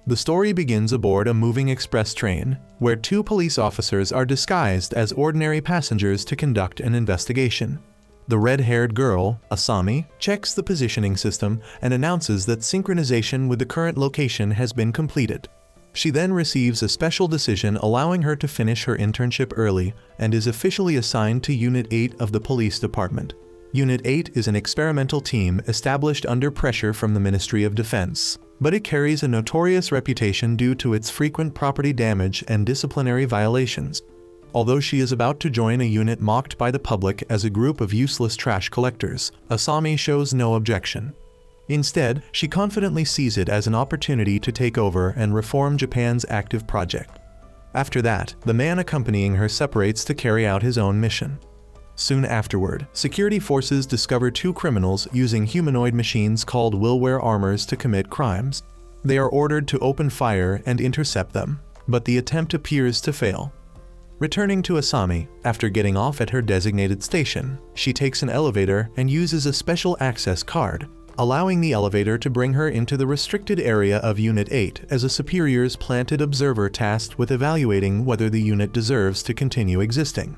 The story begins aboard a moving express train, where two police officers are disguised as ordinary passengers to conduct an investigation. The red-haired girl, Asami, checks the positioning system and announces that synchronization with the current location has been completed. She then receives a special decision allowing her to finish her internship early and is officially assigned to Unit 8 of the police department. Unit 8 is an experimental team established under pressure from the Ministry of Defense, but it carries a notorious reputation due to its frequent property damage and disciplinary violations. Although she is about to join a unit mocked by the public as a group of useless trash collectors, Asami shows no objection. Instead, she confidently sees it as an opportunity to take over and reform Japan's active project. After that, the man accompanying her separates to carry out his own mission. Soon afterward, security forces discover two criminals using humanoid machines called willware armors to commit crimes. They are ordered to open fire and intercept them, but the attempt appears to fail. Returning to Asami, after getting off at her designated station, she takes an elevator and uses a special access card, allowing the elevator to bring her into the restricted area of Unit 8 as a superior's planted observer tasked with evaluating whether the unit deserves to continue existing.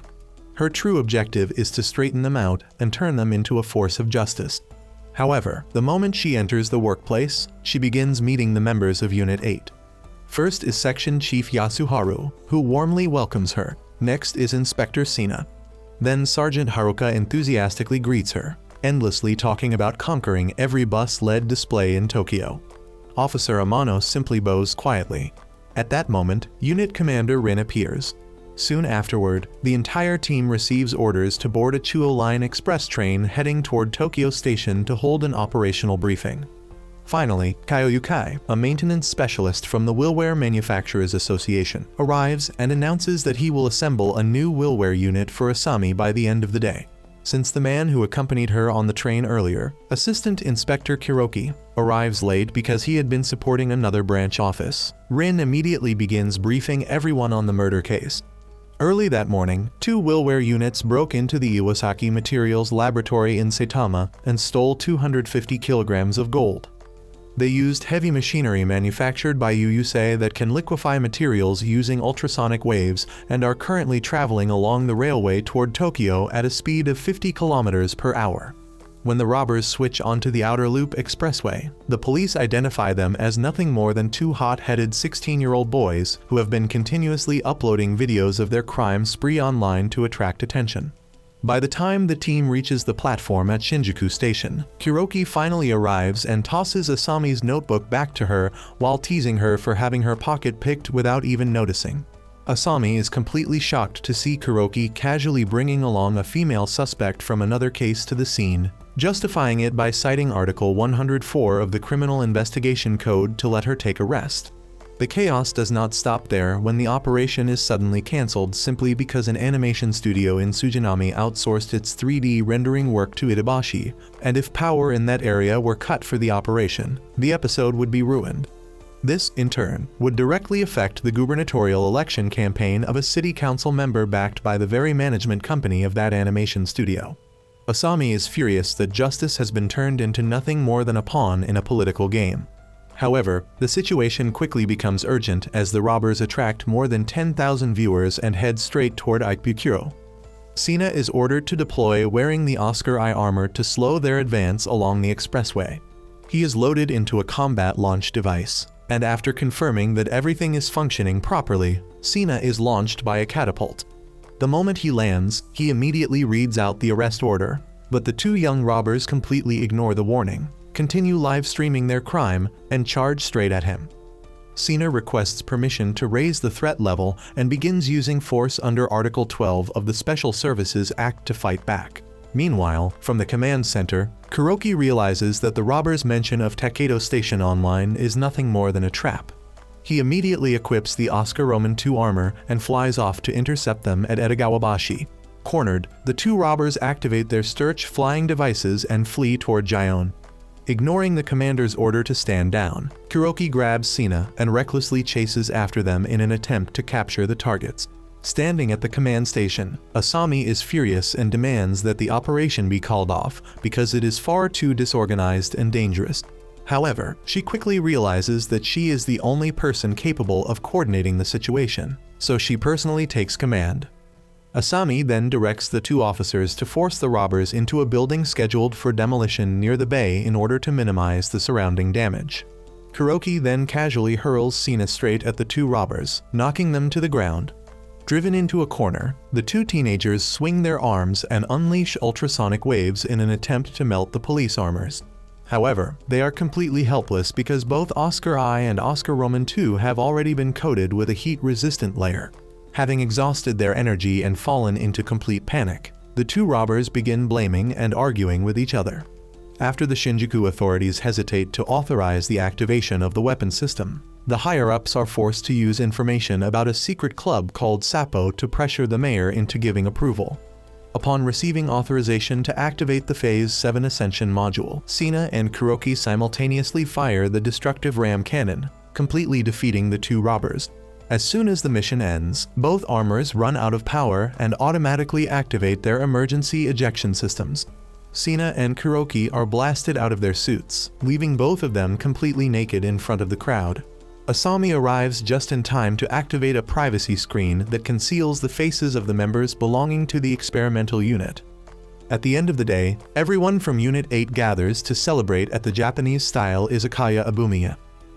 Her true objective is to straighten them out and turn them into a force of justice. However, the moment she enters the workplace, she begins meeting the members of Unit 8. First is Section Chief Yasuharu, who warmly welcomes her. Next is Inspector Sina. Then Sergeant Haruka enthusiastically greets her, endlessly talking about conquering every bus-led display in Tokyo. Officer Amano simply bows quietly. At that moment, Unit Commander Rin appears. Soon afterward, the entire team receives orders to board a Chuo Line express train heading toward Tokyo Station to hold an operational briefing. Finally, Kaioyukai, a maintenance specialist from the Willware Manufacturers Association, arrives and announces that he will assemble a new Willware unit for Asami by the end of the day. Since the man who accompanied her on the train earlier, Assistant Inspector Kiroki, arrives late because he had been supporting another branch office, Rin immediately begins briefing everyone on the murder case. Early that morning, two Willware units broke into the Iwasaki Materials Laboratory in Saitama and stole 250 kilograms of gold. They used heavy machinery manufactured by Yuyusei that can liquefy materials using ultrasonic waves and are currently traveling along the railway toward Tokyo at a speed of 50 kilometers per hour. When the robbers switch onto the Outer Loop Expressway, the police identify them as nothing more than two hot-headed 16-year-old boys who have been continuously uploading videos of their crime spree online to attract attention. By the time the team reaches the platform at Shinjuku Station, Kiroki finally arrives and tosses Asami's notebook back to her while teasing her for having her pocket picked without even noticing. Asami is completely shocked to see Kiroki casually bringing along a female suspect from another case to the scene, justifying it by citing Article 104 of the Criminal Investigation Code to let her take a rest. The chaos does not stop there when the operation is suddenly cancelled simply because an animation studio in Sujinami outsourced its 3D rendering work to Itabashi, and if power in that area were cut for the operation, the episode would be ruined. This, in turn, would directly affect the gubernatorial election campaign of a city council member backed by the very management company of that animation studio. Asami is furious that justice has been turned into nothing more than a pawn in a political game. However, the situation quickly becomes urgent as the robbers attract more than 10,000 viewers and head straight toward Ikebukuro. Sina is ordered to deploy wearing the Oscar Eye armor to slow their advance along the expressway. He is loaded into a combat launch device, and after confirming that everything is functioning properly, Sina is launched by a catapult. The moment he lands, he immediately reads out the arrest order, but the two young robbers completely ignore the warning, continue live streaming their crime, and charge straight at him. Sina requests permission to raise the threat level and begins using force under Article 12 of the Special Services Act to fight back. Meanwhile, from the command center, Kuroki realizes that the robbers' mention of Takedo Station online is nothing more than a trap. He immediately equips the Oscar Roman 2 armor and flies off to intercept them at Edogawabashi. Cornered, the two robbers activate their Sturch flying devices and flee toward Gion. Ignoring the commander's order to stand down, Kuroki grabs Sina and recklessly chases after them in an attempt to capture the targets. Standing at the command station, Asami is furious and demands that the operation be called off because it is far too disorganized and dangerous. However, she quickly realizes that she is the only person capable of coordinating the situation, so she personally takes command. Asami then directs the two officers to force the robbers into a building scheduled for demolition near the bay in order to minimize the surrounding damage. Kuroki then casually hurls Sina straight at the two robbers, knocking them to the ground. Driven into a corner, the two teenagers swing their arms and unleash ultrasonic waves in an attempt to melt the police armors. However, they are completely helpless because both Oscar I and Oscar Roman II have already been coated with a heat-resistant layer. Having exhausted their energy and fallen into complete panic, the two robbers begin blaming and arguing with each other. After the Shinjuku authorities hesitate to authorize the activation of the weapon system, the higher-ups are forced to use information about a secret club called Sappo to pressure the mayor into giving approval. Upon receiving authorization to activate the Phase 7 Ascension module, Sina and Kuroki simultaneously fire the destructive ram cannon, completely defeating the two robbers. As soon as the mission ends, both armors run out of power and automatically activate their emergency ejection systems. Sina and Kuroki are blasted out of their suits, leaving both of them completely naked in front of the crowd. Asami arrives just in time to activate a privacy screen that conceals the faces of the members belonging to the experimental unit. At the end of the day, everyone from Unit 8 gathers to celebrate at the Japanese-style izakaya abumiya.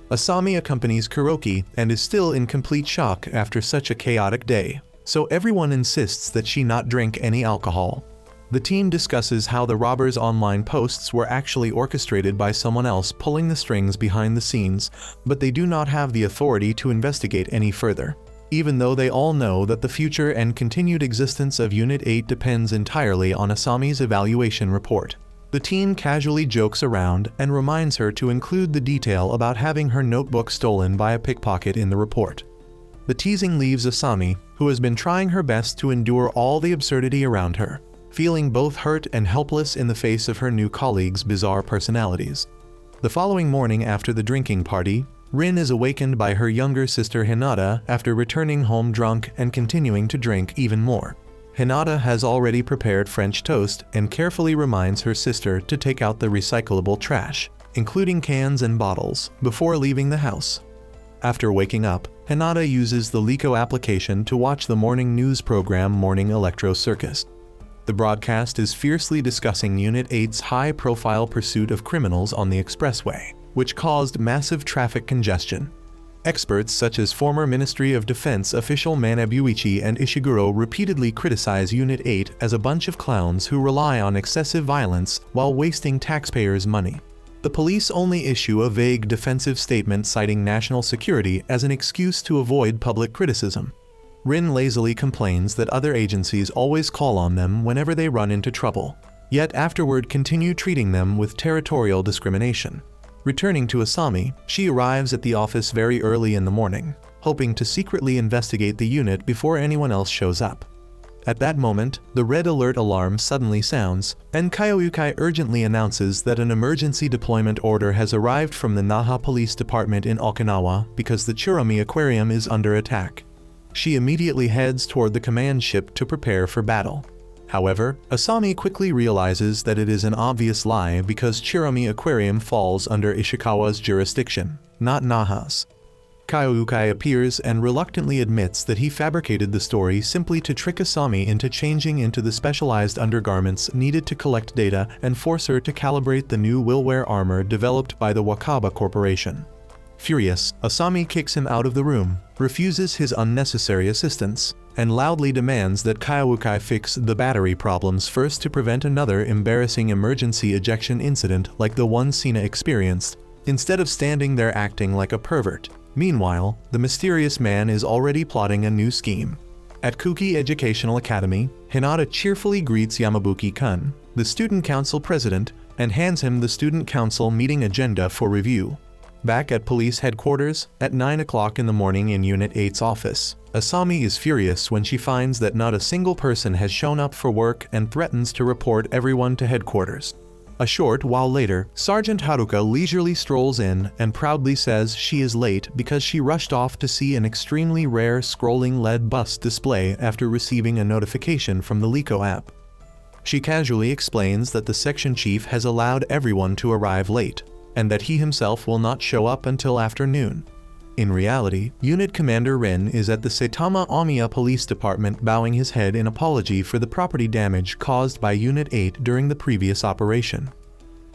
Asami accompanies Kuroki and is still in complete shock after such a chaotic day, so everyone insists that she not drink any alcohol. The team discusses how the robbers' online posts were actually orchestrated by someone else pulling the strings behind the scenes, but they do not have the authority to investigate any further, even though they all know that the future and continued existence of Unit 8 depends entirely on Asami's evaluation report. The team casually jokes around and reminds her to include the detail about having her notebook stolen by a pickpocket in the report. The teasing leaves Asami, who has been trying her best to endure all the absurdity around her, feeling both hurt and helpless in the face of her new colleagues' bizarre personalities. The following morning after the drinking party, Rin is awakened by her younger sister Hinata after returning home drunk and continuing to drink even more. Hinata has already prepared French toast and carefully reminds her sister to take out the recyclable trash, including cans and bottles, before leaving the house. After waking up, Hinata uses the Lico application to watch the morning news program Morning Electro Circus. The broadcast is fiercely discussing Unit 8's high-profile pursuit of criminals on the expressway, which caused massive traffic congestion. Experts such as former Ministry of Defense official Manabuichi and Ishiguro repeatedly criticize Unit 8 as a bunch of clowns who rely on excessive violence while wasting taxpayers' money. The police only issue a vague defensive statement citing national security as an excuse to avoid public criticism. Rin lazily complains that other agencies always call on them whenever they run into trouble, yet afterward continue treating them with territorial discrimination. Returning to Asami, she arrives at the office very early in the morning, hoping to secretly investigate the unit before anyone else shows up. At that moment, the red alert alarm suddenly sounds, and Kyoyukai urgently announces that an emergency deployment order has arrived from the Naha Police Department in Okinawa because the Churami Aquarium is under attack. She immediately heads toward the command ship to prepare for battle. However, Asami quickly realizes that it is an obvious lie because Churami Aquarium falls under Ishikawa's jurisdiction, not Naha's. Kyoyukai appears and reluctantly admits that he fabricated the story simply to trick Asami into changing into the specialized undergarments needed to collect data and force her to calibrate the new willwear armor developed by the Wakaba Corporation. Furious, Asami kicks him out of the room, refuses his unnecessary assistance, and loudly demands that Kyoyukai fix the battery problems first to prevent another embarrassing emergency ejection incident like the one Sina experienced, instead of standing there acting like a pervert. Meanwhile, the mysterious man is already plotting a new scheme. At Kuki Educational Academy, Hinata cheerfully greets Yamabuki-kun, the student council president, and hands him the student council meeting agenda for review. Back at police headquarters, at 9 o'clock in the morning in Unit 8's office, Asami is furious when she finds that not a single person has shown up for work and threatens to report everyone to headquarters. A short while later, Sergeant Haruka leisurely strolls in and proudly says she is late because she rushed off to see an extremely rare scrolling LED bus display after receiving a notification from the Lico app. She casually explains that the section chief has allowed everyone to arrive late. and that he himself will not show up until afternoon. In reality, Unit Commander Rin is at the Saitama Omiya Police Department bowing his head in apology for the property damage caused by Unit 8 during the previous operation.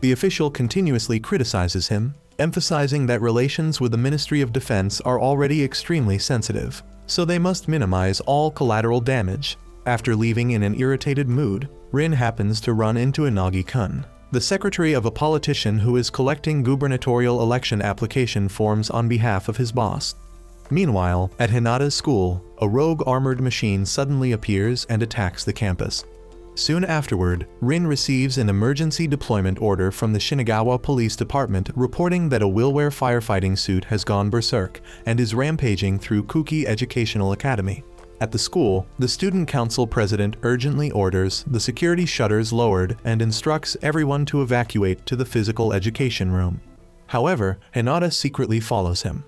The official continuously criticizes him, emphasizing that relations with the Ministry of Defense are already extremely sensitive, so they must minimize all collateral damage. After leaving in an irritated mood, Rin happens to run into Inagi-kun, the secretary of a politician who is collecting gubernatorial election application forms on behalf of his boss. Meanwhile, at Hinata's school, a rogue armored machine suddenly appears and attacks the campus. Soon afterward, Rin receives an emergency deployment order from the Shinagawa Police Department reporting that a Willware firefighting suit has gone berserk and is rampaging through Kuki Educational Academy. At the school, the student council president urgently orders the security shutters lowered and instructs everyone to evacuate to the physical education room. However, Hinata secretly follows him.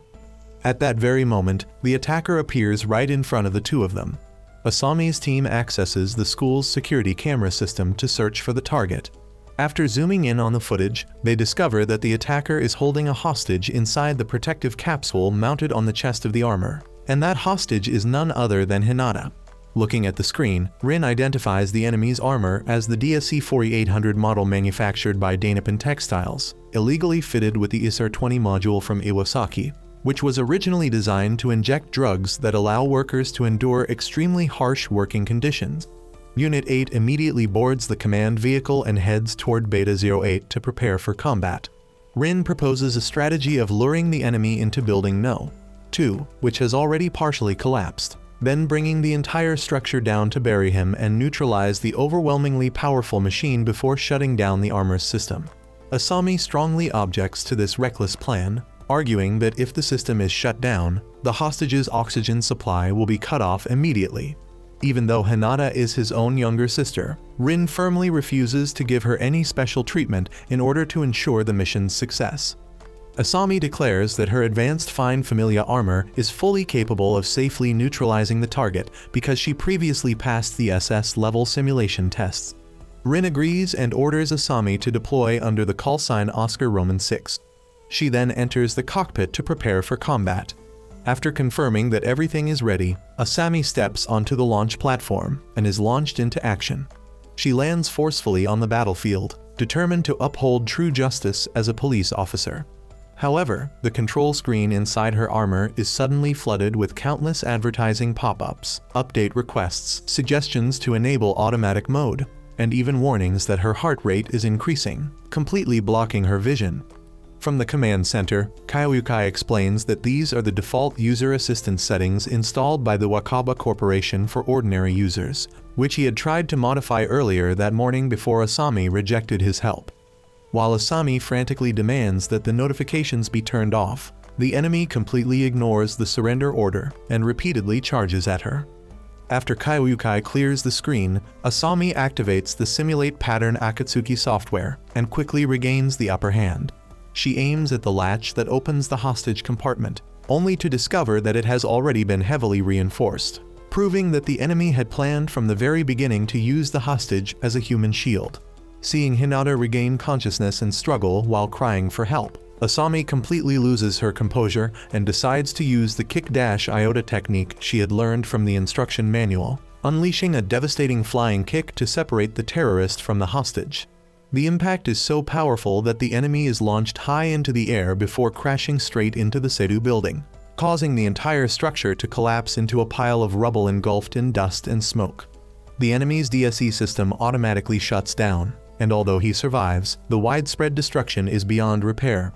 At that very moment, the attacker appears right in front of the two of them. Asami's team accesses the school's security camera system to search for the target. After zooming in on the footage, they discover that the attacker is holding a hostage inside the protective capsule mounted on the chest of the armor, and that hostage is none other than Hinata. Looking at the screen, Rin identifies the enemy's armor as the DSC 4800 model manufactured by Dainippon Textiles, illegally fitted with the ISR-20 module from Iwasaki, which was originally designed to inject drugs that allow workers to endure extremely harsh working conditions. Unit 8 immediately boards the command vehicle and heads toward Beta 08 to prepare for combat. Rin proposes a strategy of luring the enemy into Building No. 2, which has already partially collapsed, then bringing the entire structure down to bury him and neutralize the overwhelmingly powerful machine before shutting down the armor's system. Asami strongly objects to this reckless plan, arguing that if the system is shut down, the hostage's oxygen supply will be cut off immediately. Even though Hinata is his own younger sister, Rin firmly refuses to give her any special treatment in order to ensure the mission's success. Asami declares that her advanced Fine Familia armor is fully capable of safely neutralizing the target because she previously passed the SS-level simulation tests. Rin agrees and orders Asami to deploy under the call sign Oscar Roman 6. She then enters the cockpit to prepare for combat. After confirming that everything is ready, Asami steps onto the launch platform and is launched into action. She lands forcefully on the battlefield, determined to uphold true justice as a police officer. However, the control screen inside her armor is suddenly flooded with countless advertising pop-ups, update requests, suggestions to enable automatic mode, and even warnings that her heart rate is increasing, completely blocking her vision. From the command center, Kyoyukai explains that these are the default user assistance settings installed by the Wakaba Corporation for ordinary users, which he had tried to modify earlier that morning before Asami rejected his help. While Asami frantically demands that the notifications be turned off, the enemy completely ignores the surrender order and repeatedly charges at her. After Kyoyukai clears the screen, Asami activates the Simulate Pattern Akatsuki software and quickly regains the upper hand. She aims at the latch that opens the hostage compartment, only to discover that it has already been heavily reinforced, proving that the enemy had planned from the very beginning to use the hostage as a human shield. Seeing Hinata regain consciousness and struggle while crying for help, Asami completely loses her composure and decides to use the kick-dash iota technique she had learned from the instruction manual, unleashing a devastating flying kick to separate the terrorist from the hostage. The impact is so powerful that the enemy is launched high into the air before crashing straight into the Seidu building, causing the entire structure to collapse into a pile of rubble engulfed in dust and smoke. The enemy's DSE system automatically shuts down, and although he survives, the widespread destruction is beyond repair.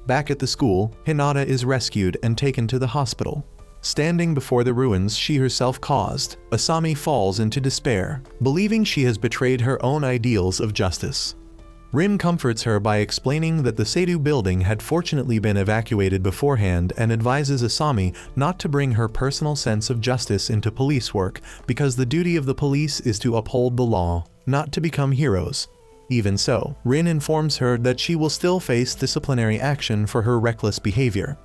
Back at the school, Hinata is rescued and taken to the hospital. Standing before the ruins she herself caused, Asami falls into despair, believing she has betrayed her own ideals of justice. Rin comforts her by explaining that the Seidu building had fortunately been evacuated beforehand and advises Asami not to bring her personal sense of justice into police work because the duty of the police is to uphold the law, not to become heroes. Even so, Rin informs her that she will still face disciplinary action for her reckless behavior.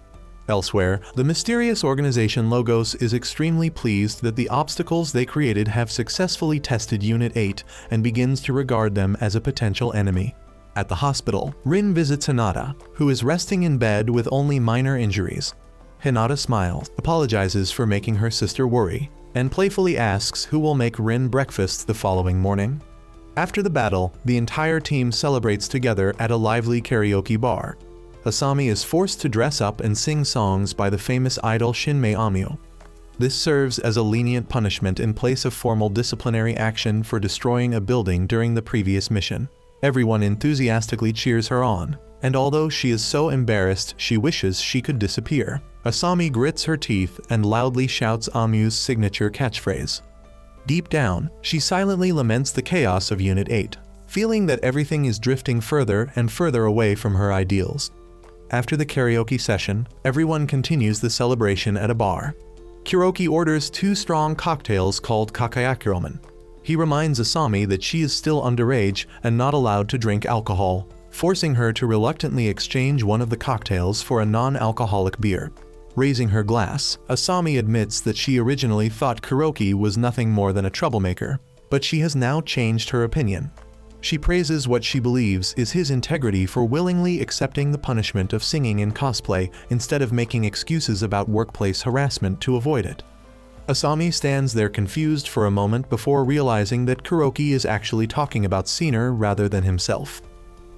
Elsewhere, the mysterious organization Logos is extremely pleased that the obstacles they created have successfully tested Unit 8 and begins to regard them as a potential enemy. At the hospital, Rin visits Hinata, who is resting in bed with only minor injuries. Hinata smiles, apologizes for making her sister worry, and playfully asks who will make Rin breakfast the following morning. After the battle, the entire team celebrates together at a lively karaoke bar. Asami is forced to dress up and sing songs by the famous idol Shinmei Amyu. This serves as a lenient punishment in place of formal disciplinary action for destroying a building during the previous mission. Everyone enthusiastically cheers her on, and although she is so embarrassed she wishes she could disappear, Asami grits her teeth and loudly shouts Amyu's signature catchphrase. Deep down, she silently laments the chaos of Unit 8, feeling that everything is drifting further and further away from her ideals. After the karaoke session, everyone continues the celebration at a bar. Kuroki orders 2 strong cocktails called Kakayakiromen. He reminds Asami that she is still underage and not allowed to drink alcohol, forcing her to reluctantly exchange one of the cocktails for a non-alcoholic beer. Raising her glass, Asami admits that she originally thought Kuroki was nothing more than a troublemaker, but she has now changed her opinion. She praises what she believes is his integrity for willingly accepting the punishment of singing in cosplay instead of making excuses about workplace harassment to avoid it. Asami stands there confused for a moment before realizing that Kuroki is actually talking about Sina rather than himself.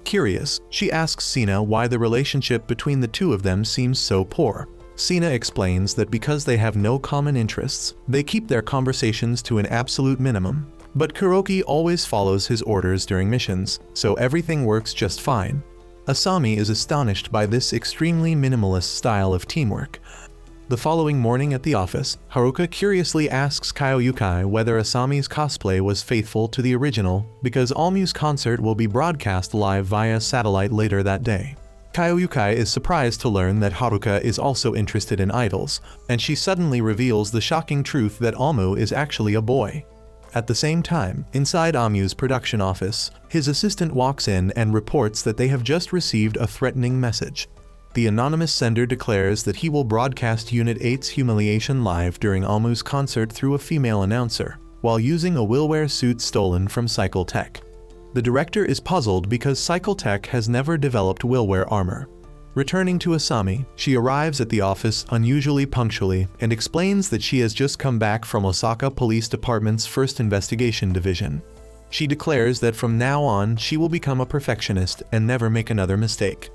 Curious, she asks Sina why the relationship between the two of them seems so poor. Sina explains that because they have no common interests, they keep their conversations to an absolute minimum. But Kuroki always follows his orders during missions, so everything works just fine. Asami is astonished by this extremely minimalist style of teamwork. The following morning at the office, Haruka curiously asks Kaiyukai whether Asami's cosplay was faithful to the original because Amyu's concert will be broadcast live via satellite later that day. Kaiyukai is surprised to learn that Haruka is also interested in idols, and she suddenly reveals the shocking truth that Amyu is actually a boy. At the same time, inside Amyu's production office, his assistant walks in and reports that they have just received a threatening message. The anonymous sender declares that he will broadcast Unit 8's humiliation live during Amyu's concert through a female announcer, while using a Willwear suit stolen from Cycle Tech. The director is puzzled because Cycle Tech has never developed Willwear armor. Returning to Asami, she arrives at the office unusually punctually and explains that she has just come back from Osaka Police Department's first investigation division. She declares that from now on she will become a perfectionist and never make another mistake.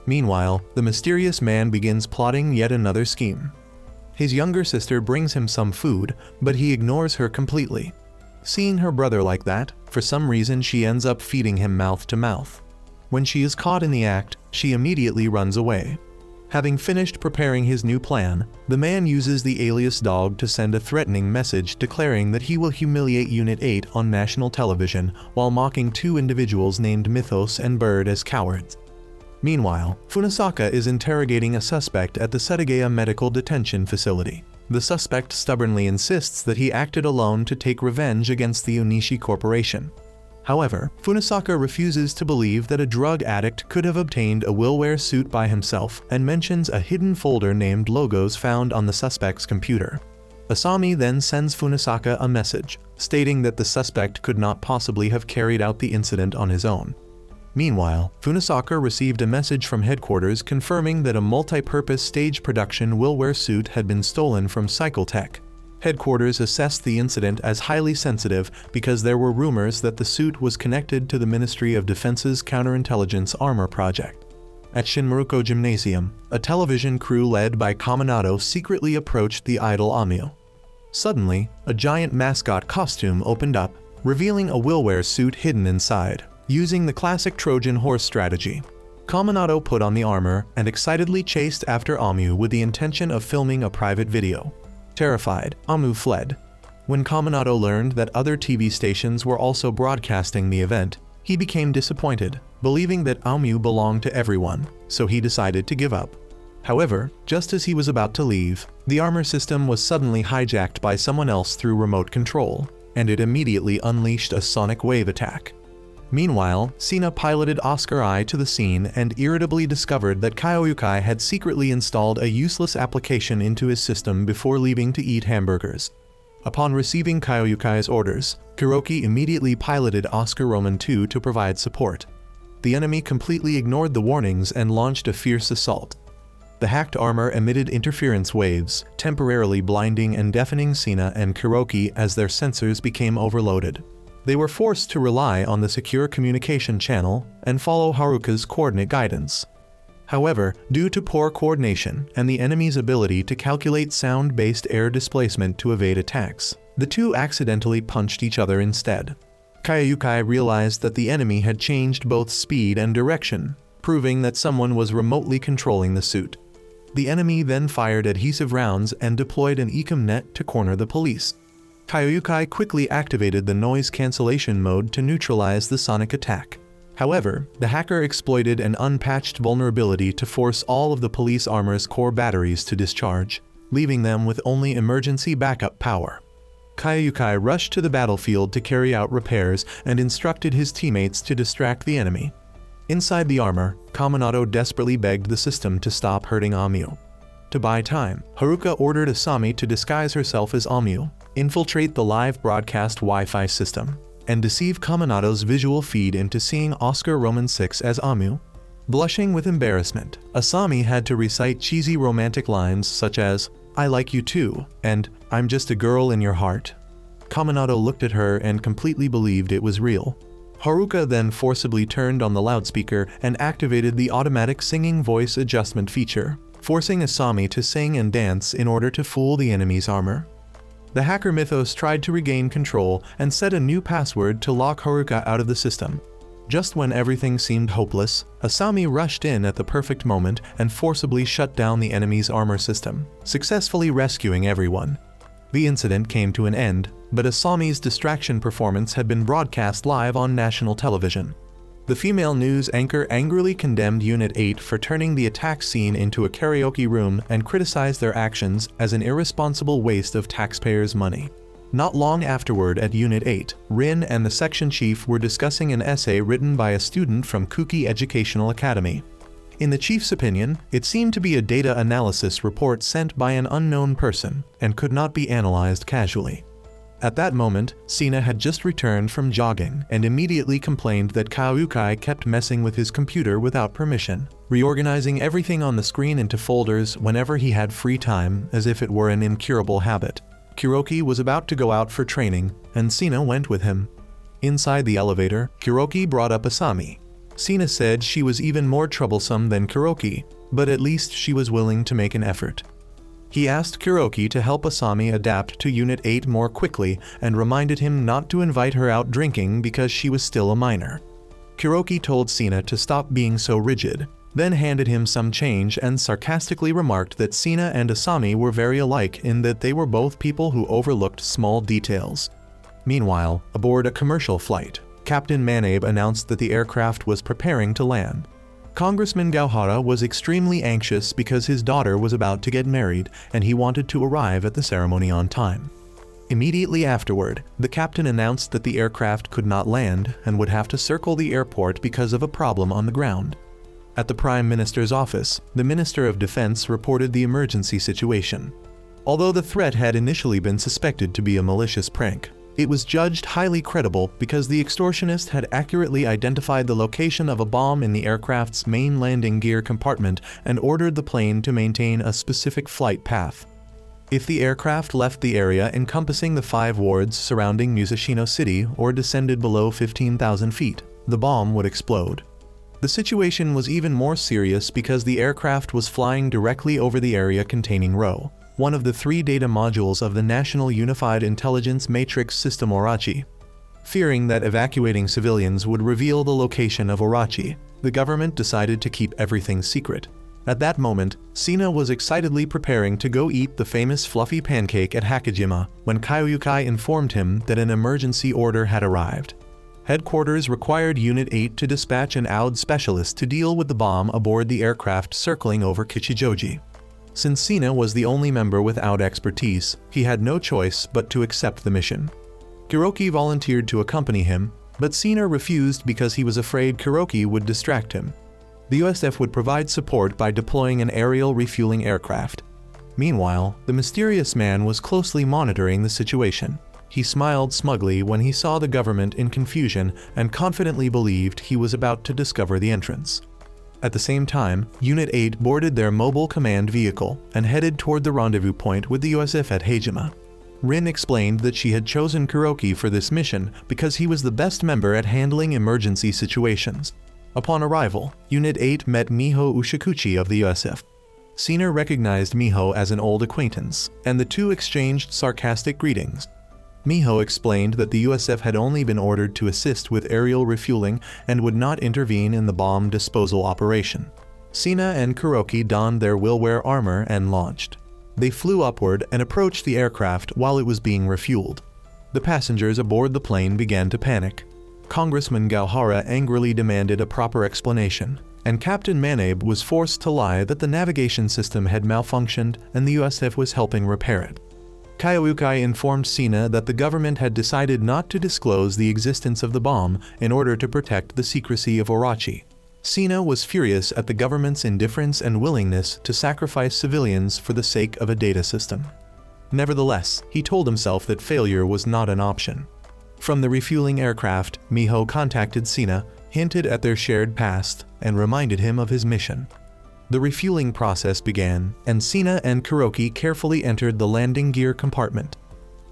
Meanwhile, the mysterious man begins plotting yet another scheme. His younger sister brings him some food, but he ignores her completely. Seeing her brother like that, for some reason she ends up feeding him mouth to mouth. When she is caught in the act, she immediately runs away. Having finished preparing his new plan, the man uses the alias dog to send a threatening message declaring that he will humiliate Unit 8 on national television while mocking 2 individuals named Mythos and Bird as cowards. Meanwhile, Funasaka is interrogating a suspect at the Setagaya Medical Detention Facility. The suspect stubbornly insists that he acted alone to take revenge against the Onishi Corporation. However, Funasaka refuses to believe that a drug addict could have obtained a Willwear suit by himself and mentions a hidden folder named Logos found on the suspect's computer. Asami then sends Funasaka a message, stating that the suspect could not possibly have carried out the incident on his own. Meanwhile, Funasaka received a message from headquarters confirming that a multi-purpose stage production Willwear suit had been stolen from Cycle Tech. Headquarters assessed the incident as highly sensitive because there were rumors that the suit was connected to the Ministry of Defense's counterintelligence armor project. At Shinmaruko Gymnasium, a television crew led by Kaminato secretly approached the idol Amyu. Suddenly, a giant mascot costume opened up, revealing a Willwear suit hidden inside. Using the classic Trojan horse strategy, Kaminato put on the armor and excitedly chased after Amyu with the intention of filming a private video. Terrified, Amyu fled. When Kaminato learned that other TV stations were also broadcasting the event, he became disappointed, believing that Amyu belonged to everyone, so he decided to give up. However, just as he was about to leave, the armor system was suddenly hijacked by someone else through remote control, and it immediately unleashed a sonic wave attack. Meanwhile, Sina piloted Oscar I to the scene and irritably discovered that Kaiyukai had secretly installed a useless application into his system before leaving to eat hamburgers. Upon receiving Kaiyukai's orders, Kuroki immediately piloted Oscar Roman II to provide support. the enemy completely ignored the warnings and launched a fierce assault. The hacked armor emitted interference waves, temporarily blinding and deafening Sina and Kuroki as their sensors became overloaded. They were forced to rely on the secure communication channel and follow Haruka's coordinate guidance. However, due to poor coordination and the enemy's ability to calculate sound-based air displacement to evade attacks, the two accidentally punched each other instead. Kayukai realized that the enemy had changed both speed and direction, proving that someone was remotely controlling the suit. The enemy then fired adhesive rounds and deployed an ecom net to corner the police. Kayukai quickly activated the noise cancellation mode to neutralize the sonic attack. However, the hacker exploited an unpatched vulnerability to force all of the police armor's core batteries to discharge, leaving them with only emergency backup power. Kayukai rushed to the battlefield to carry out repairs and instructed his teammates to distract the enemy. Inside the armor, Kaminato desperately begged the system to stop hurting Amu. To buy time, Haruka ordered Asami to disguise herself as Amu, infiltrate the live broadcast Wi-Fi system, and deceive Kaminato's visual feed into seeing Oscar Roman 6 as Amu. Blushing with embarrassment, Asami had to recite cheesy romantic lines such as, "I like you too," and "I'm just a girl in your heart." Kaminato looked at her and completely believed it was real. Haruka then forcibly turned on the loudspeaker and activated the automatic singing voice adjustment feature, forcing Asami to sing and dance in order to fool the enemy's armor. The hacker Mythos tried to regain control and set a new password to lock Haruka out of the system. Just when everything seemed hopeless, Asami rushed in at the perfect moment and forcibly shut down the enemy's armor system, successfully rescuing everyone. The incident came to an end, but Asami's distraction performance had been broadcast live on national television. The female news anchor angrily condemned Unit 8 for turning the attack scene into a karaoke room and criticized their actions as an irresponsible waste of taxpayers' money. Not long afterward at Unit 8, Rin and the section chief were discussing an essay written by a student from Kuki Educational Academy. In the chief's opinion, it seemed to be a data analysis report sent by an unknown person and could not be analyzed casually. At that moment, Sina had just returned from jogging and immediately complained that Kayukai kept messing with his computer without permission, reorganizing everything on the screen into folders whenever he had free time as if it were an incurable habit. Kuroki was about to go out for training, and Sina went with him. Inside the elevator, Kuroki brought up Asami. Sina said she was even more troublesome than Kuroki, but at least she was willing to make an effort. He asked Kuroki to help Asami adapt to Unit 8 more quickly and reminded him not to invite her out drinking because she was still a minor. Kuroki told Sina to stop being so rigid, then handed him some change and sarcastically remarked that Sina and Asami were very alike in that they were both people who overlooked small details. Meanwhile, aboard a commercial flight, Captain Manabe announced that the aircraft was preparing to land. Congressman Gauhara was extremely anxious because his daughter was about to get married and he wanted to arrive at the ceremony on time. Immediately afterward, the captain announced that the aircraft could not land and would have to circle the airport because of a problem on the ground. At the Prime Minister's office, the Minister of Defense reported the emergency situation. Although the threat had initially been suspected to be a malicious prank, it was judged highly credible because the extortionist had accurately identified the location of a bomb in the aircraft's main landing gear compartment and ordered the plane to maintain a specific flight path. If the aircraft left the area encompassing the 5 wards surrounding Musashino City or descended below 15,000 feet, the bomb would explode. The situation was even more serious because the aircraft was flying directly over the area containing Rho, one of the 3 data modules of the National Unified Intelligence Matrix System Orachi. Fearing that evacuating civilians would reveal the location of Orachi, the government decided to keep everything secret. At that moment, Sina was excitedly preparing to go eat the famous fluffy pancake at Hakajima when Kayukai informed him that an emergency order had arrived. Headquarters required Unit 8 to dispatch an OUD specialist to deal with the bomb aboard the aircraft circling over Kichijoji. Since Sina was the only member without expertise, he had no choice but to accept the mission. Kuroki volunteered to accompany him, but Sina refused because he was afraid Kuroki would distract him. The USF would provide support by deploying an aerial refueling aircraft. Meanwhile, the mysterious man was closely monitoring the situation. He smiled smugly when he saw the government in confusion and confidently believed he was about to discover the entrance. At the same time, Unit 8 boarded their mobile command vehicle and headed toward the rendezvous point with the USF at Hejima. Rin explained that she had chosen Kuroki for this mission because he was the best member at handling emergency situations. Upon arrival, Unit 8 met Miho Ushikuchi of the USF. Sina recognized Miho as an old acquaintance, and the two exchanged sarcastic greetings. Miho explained that the USF had only been ordered to assist with aerial refueling and would not intervene in the bomb disposal operation. Sina and Kuroki donned their Willwear armor and launched. They flew upward and approached the aircraft while it was being refueled. The passengers aboard the plane began to panic. Congressman Gauhara angrily demanded a proper explanation, and Captain Manabe was forced to lie that the navigation system had malfunctioned and the USF was helping repair it. Kyoyukai informed Sina that the government had decided not to disclose the existence of the bomb in order to protect the secrecy of Orochi. Sina was furious at the government's indifference and willingness to sacrifice civilians for the sake of a data system. Nevertheless, he told himself that failure was not an option. From the refueling aircraft, Miho contacted Sina, hinted at their shared past, and reminded him of his mission. The refueling process began, and Sina and Kuroki carefully entered the landing gear compartment.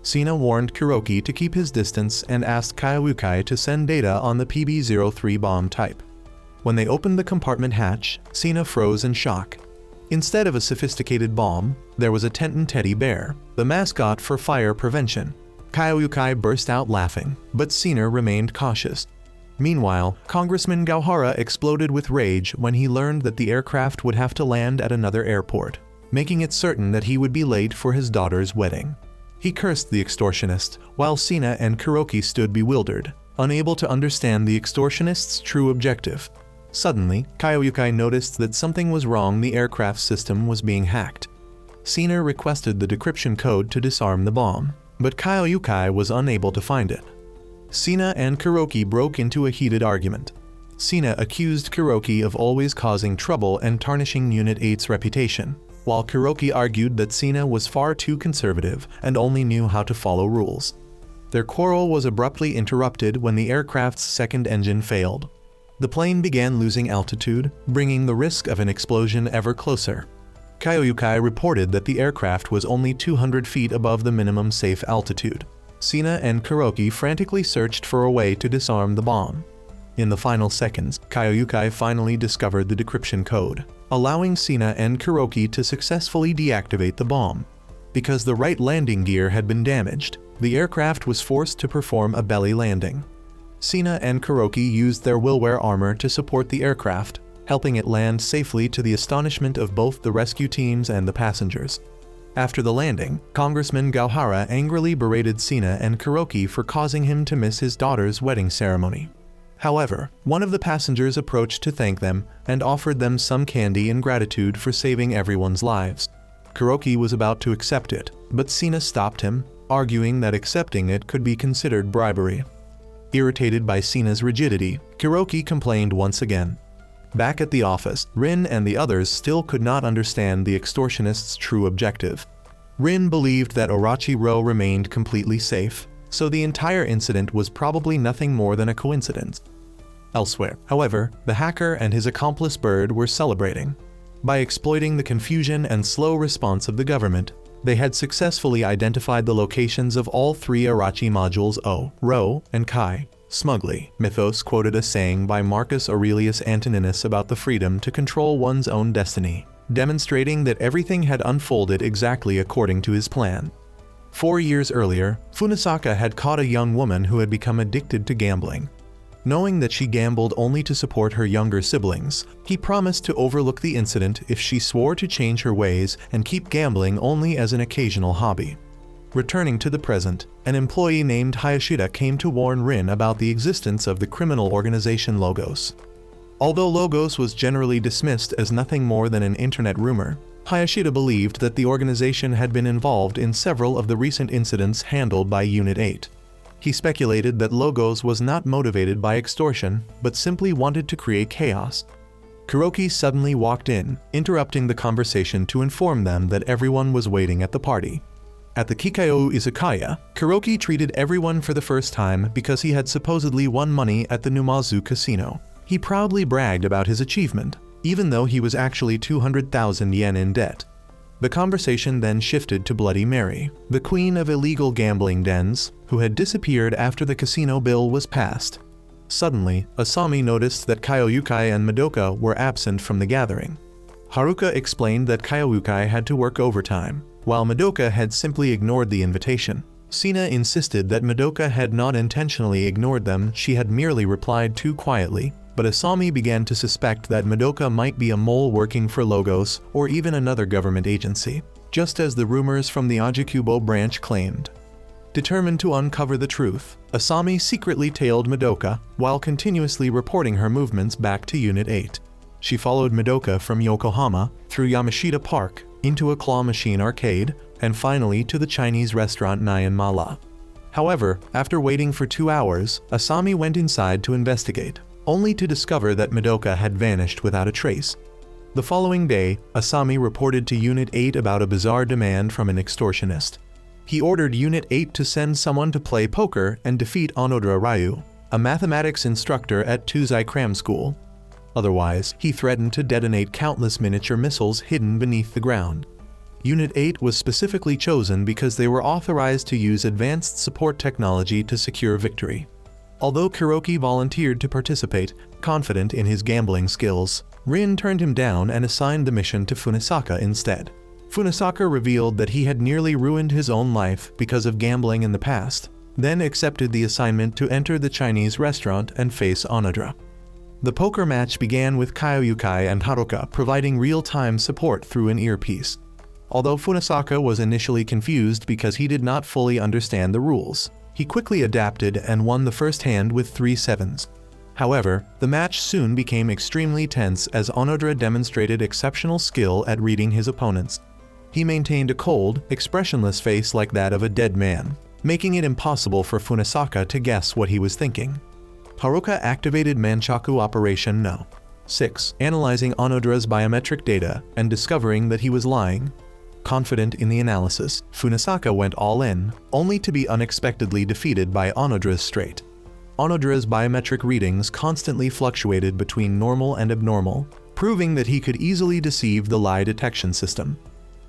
Sina warned Kuroki to keep his distance and asked Kyoyukai to send data on the PB-03 bomb type. When they opened the compartment hatch, Sina froze in shock. Instead of a sophisticated bomb, there was a Tenten teddy bear, the mascot for fire prevention. Kyoyukai burst out laughing, but Sina remained cautious. Meanwhile, Congressman Gauhara exploded with rage when he learned that the aircraft would have to land at another airport, making it certain that he would be late for his daughter's wedding. He cursed the extortionist, while Sina and Kuroki stood bewildered, unable to understand the extortionist's true objective. Suddenly, Kyoyukai noticed that something was wrong. The aircraft system was being hacked. Sina requested the decryption code to disarm the bomb, but Kyoyukai was unable to find it. Sina and Kuroki broke into a heated argument. Sina accused Kuroki of always causing trouble and tarnishing Unit 8's reputation, while Kuroki argued that Sina was far too conservative and only knew how to follow rules. Their quarrel was abruptly interrupted when the aircraft's second engine failed. The plane began losing altitude, bringing the risk of an explosion ever closer. Kyoyukai reported that the aircraft was only 200 feet above the minimum safe altitude. Sina and Kuroki frantically searched for a way to disarm the bomb. In the final seconds, Kyoyukai finally discovered the decryption code, allowing Sina and Kuroki to successfully deactivate the bomb. Because the right landing gear had been damaged, the aircraft was forced to perform a belly landing. Sina and Kuroki used their Willwear armor to support the aircraft, helping it land safely to the astonishment of both the rescue teams and the passengers. After the landing, Congressman Gauhara angrily berated Sina and Kuroki for causing him to miss his daughter's wedding ceremony. However, one of the passengers approached to thank them and offered them some candy in gratitude for saving everyone's lives. Kuroki was about to accept it, but Sina stopped him, arguing that accepting it could be considered bribery. Irritated by Sina's rigidity, Kuroki complained once again. Back at the office, Rin and the others still could not understand the extortionist's true objective. Rin believed that Orochi-ro remained completely safe, so the entire incident was probably nothing more than a coincidence. Elsewhere, however, the hacker and his accomplice Bird were celebrating. By exploiting the confusion and slow response of the government, they had successfully identified the locations of all three Orochi modules O, Ro, and Kai. Smugly, Mythos quoted a saying by Marcus Aurelius Antoninus about the freedom to control one's own destiny, demonstrating that everything had unfolded exactly according to his plan. 4 years earlier, Funisaka had caught a young woman who had become addicted to gambling. Knowing that she gambled only to support her younger siblings, he promised to overlook the incident if she swore to change her ways and keep gambling only as an occasional hobby. Returning to the present, an employee named Hayashida came to warn Rin about the existence of the criminal organization Logos. Although Logos was generally dismissed as nothing more than an internet rumor, Hayashida believed that the organization had been involved in several of the recent incidents handled by Unit 8. He speculated that Logos was not motivated by extortion, but simply wanted to create chaos. Kuroki suddenly walked in, interrupting the conversation to inform them that everyone was waiting at the party. At the Kikyo Izakaya, Kuroki treated everyone for the first time because he had supposedly won money at the Numazu casino. He proudly bragged about his achievement, even though he was actually 200,000 yen in debt. The conversation then shifted to Bloody Mary, the queen of illegal gambling dens, who had disappeared after the casino bill was passed. Suddenly, Asami noticed that Kyoyukai and Madoka were absent from the gathering. Haruka explained that Kyoyukai had to work overtime, while Madoka had simply ignored the invitation. Sina insisted that Madoka had not intentionally ignored them, she had merely replied too quietly. But Asami began to suspect that Madoka might be a mole working for Logos or even another government agency, just as the rumors from the Ajikubo branch claimed. Determined to uncover the truth, Asami secretly tailed Madoka while continuously reporting her movements back to Unit 8. She followed Madoka from Yokohama, through Yamashita Park, into a claw machine arcade, and finally to the Chinese restaurant Nyan Mala. However, after waiting for 2 hours, Asami went inside to investigate, only to discover that Madoka had vanished without a trace. The following day, Asami reported to Unit 8 about a bizarre demand from an extortionist. He ordered Unit 8 to send someone to play poker and defeat Onodera Ryu, a mathematics instructor at Tuzai Cram School. Otherwise, he threatened to detonate countless miniature missiles hidden beneath the ground. Unit 8 was specifically chosen because they were authorized to use advanced support technology to secure victory. Although Kuroki volunteered to participate, confident in his gambling skills, Rin turned him down and assigned the mission to Funisaka instead. Funisaka revealed that he had nearly ruined his own life because of gambling in the past, then accepted the assignment to enter the Chinese restaurant and face Onodera. The poker match began with Kyoyukai and Haruka providing real-time support through an earpiece. Although Funisaka was initially confused because he did not fully understand the rules, he quickly adapted and won the first hand with 3 sevens. However, the match soon became extremely tense as Onodera demonstrated exceptional skill at reading his opponents. He maintained a cold, expressionless face like that of a dead man, making it impossible for Funisaka to guess what he was thinking. Haruka activated Manchaku Operation No. 6, analyzing Onodera's biometric data and discovering that he was lying. Confident in the analysis, Funisaka went all in, only to be unexpectedly defeated by Onodera's straight. Onodera's biometric readings constantly fluctuated between normal and abnormal, proving that he could easily deceive the lie detection system.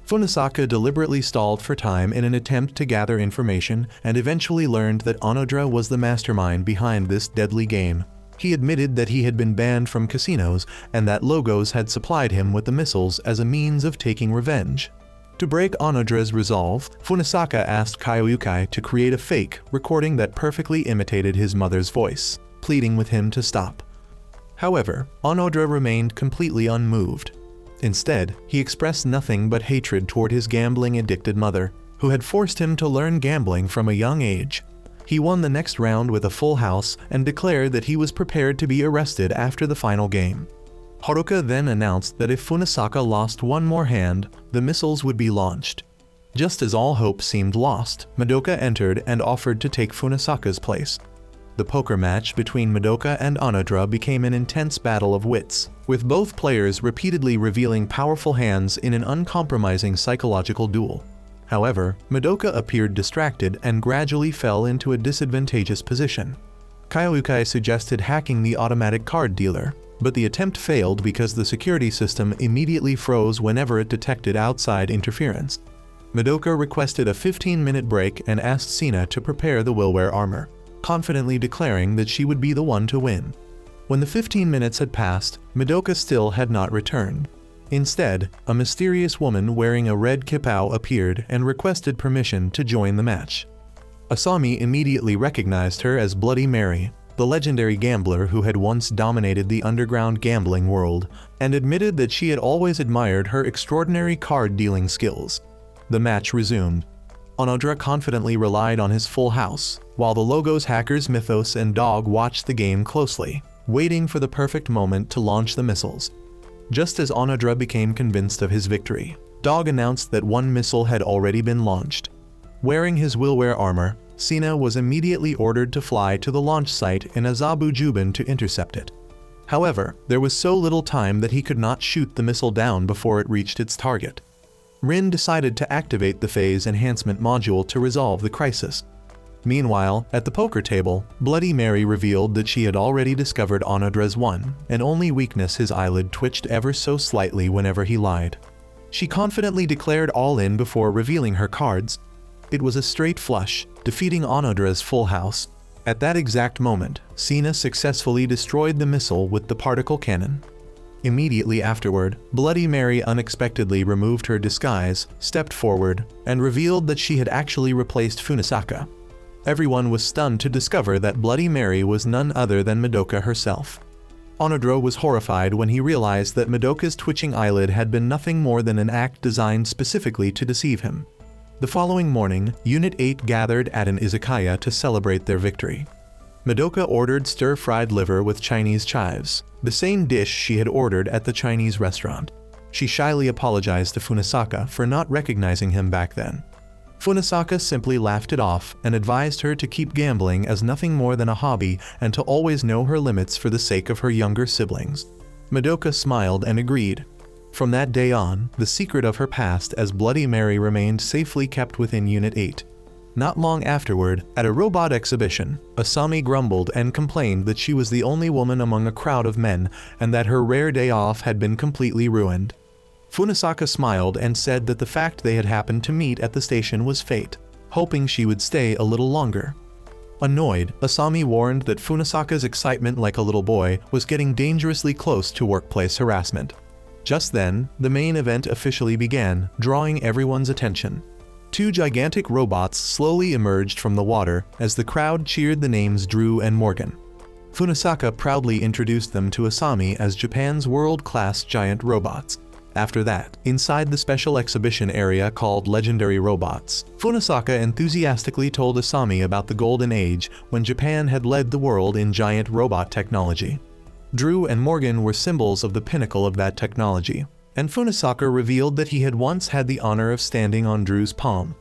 Funisaka deliberately stalled for time in an attempt to gather information and eventually learned that Onodera was the mastermind behind this deadly game. He admitted that he had been banned from casinos and that Logos had supplied him with the missiles as a means of taking revenge. To break Onodera's resolve, Funisaka asked Kyoyukai to create a fake recording that perfectly imitated his mother's voice, pleading with him to stop. However, Onodera remained completely unmoved. Instead, he expressed nothing but hatred toward his gambling-addicted mother, who had forced him to learn gambling from a young age. He won the next round with a full house and declared that he was prepared to be arrested after the final game. Haruka then announced that if Funisaka lost one more hand, the missiles would be launched. Just as all hope seemed lost, Madoka entered and offered to take Funisaka's place. The poker match between Madoka and Onodera became an intense battle of wits, with both players repeatedly revealing powerful hands in an uncompromising psychological duel. However, Madoka appeared distracted and gradually fell into a disadvantageous position. Kyoyukai suggested hacking the automatic card dealer, but the attempt failed because the security system immediately froze whenever it detected outside interference. Madoka requested a 15-minute break and asked Sina to prepare the willware armor, confidently declaring that she would be the one to win. When the 15 minutes had passed, Madoka still had not returned. Instead, a mysterious woman wearing a red kippao appeared and requested permission to join the match. Asami immediately recognized her as Bloody Mary, the legendary gambler who had once dominated the underground gambling world, and admitted that she had always admired her extraordinary card-dealing skills. The match resumed. Onodera confidently relied on his full house, while the Logos hackers Mythos and Dog watched the game closely, waiting for the perfect moment to launch the missiles. Just as Onodera became convinced of his victory, Dog announced that one missile had already been launched. Wearing his willware armor, Sina was immediately ordered to fly to the launch site in Azabu Juban to intercept it. However, there was so little time that he could not shoot the missile down before it reached its target. Rin decided to activate the phase enhancement module to resolve the crisis. Meanwhile, at the poker table, Bloody Mary revealed that she had already discovered Onodre's one and only weakness: his eyelid twitched ever so slightly whenever he lied. She confidently declared all in before revealing her cards. It was a straight flush, defeating Onodre's full house. At that exact moment, Sina successfully destroyed the missile with the particle cannon. Immediately afterward, Bloody Mary unexpectedly removed her disguise, stepped forward, and revealed that she had actually replaced Funisaka. Everyone was stunned to discover that Bloody Mary was none other than Madoka herself. Onodre was horrified when he realized that Madoka's twitching eyelid had been nothing more than an act designed specifically to deceive him. The following morning, Unit 8 gathered at an izakaya to celebrate their victory. Madoka ordered stir-fried liver with Chinese chives, the same dish she had ordered at the Chinese restaurant. She shyly apologized to Funisaka for not recognizing him back then. Funisaka simply laughed it off and advised her to keep gambling as nothing more than a hobby and to always know her limits for the sake of her younger siblings. Madoka smiled and agreed. From that day on, the secret of her past as Bloody Mary remained safely kept within Unit 8. Not long afterward, at a robot exhibition, Asami grumbled and complained that she was the only woman among a crowd of men and that her rare day off had been completely ruined. Funisaka smiled and said that the fact they had happened to meet at the station was fate, hoping she would stay a little longer. Annoyed, Asami warned that Funisaka's excitement like a little boy was getting dangerously close to workplace harassment. Just then, the main event officially began, drawing everyone's attention. Two gigantic robots slowly emerged from the water as the crowd cheered the names Drew and Morgan. Funisaka proudly introduced them to Asami as Japan's world-class giant robots. After that, inside the special exhibition area called Legendary Robots, Funisaka enthusiastically told Asami about the golden age when Japan had led the world in giant robot technology. Drew and Morgan were symbols of the pinnacle of that technology, and Funisaka revealed that he had once had the honor of standing on Drew's palm.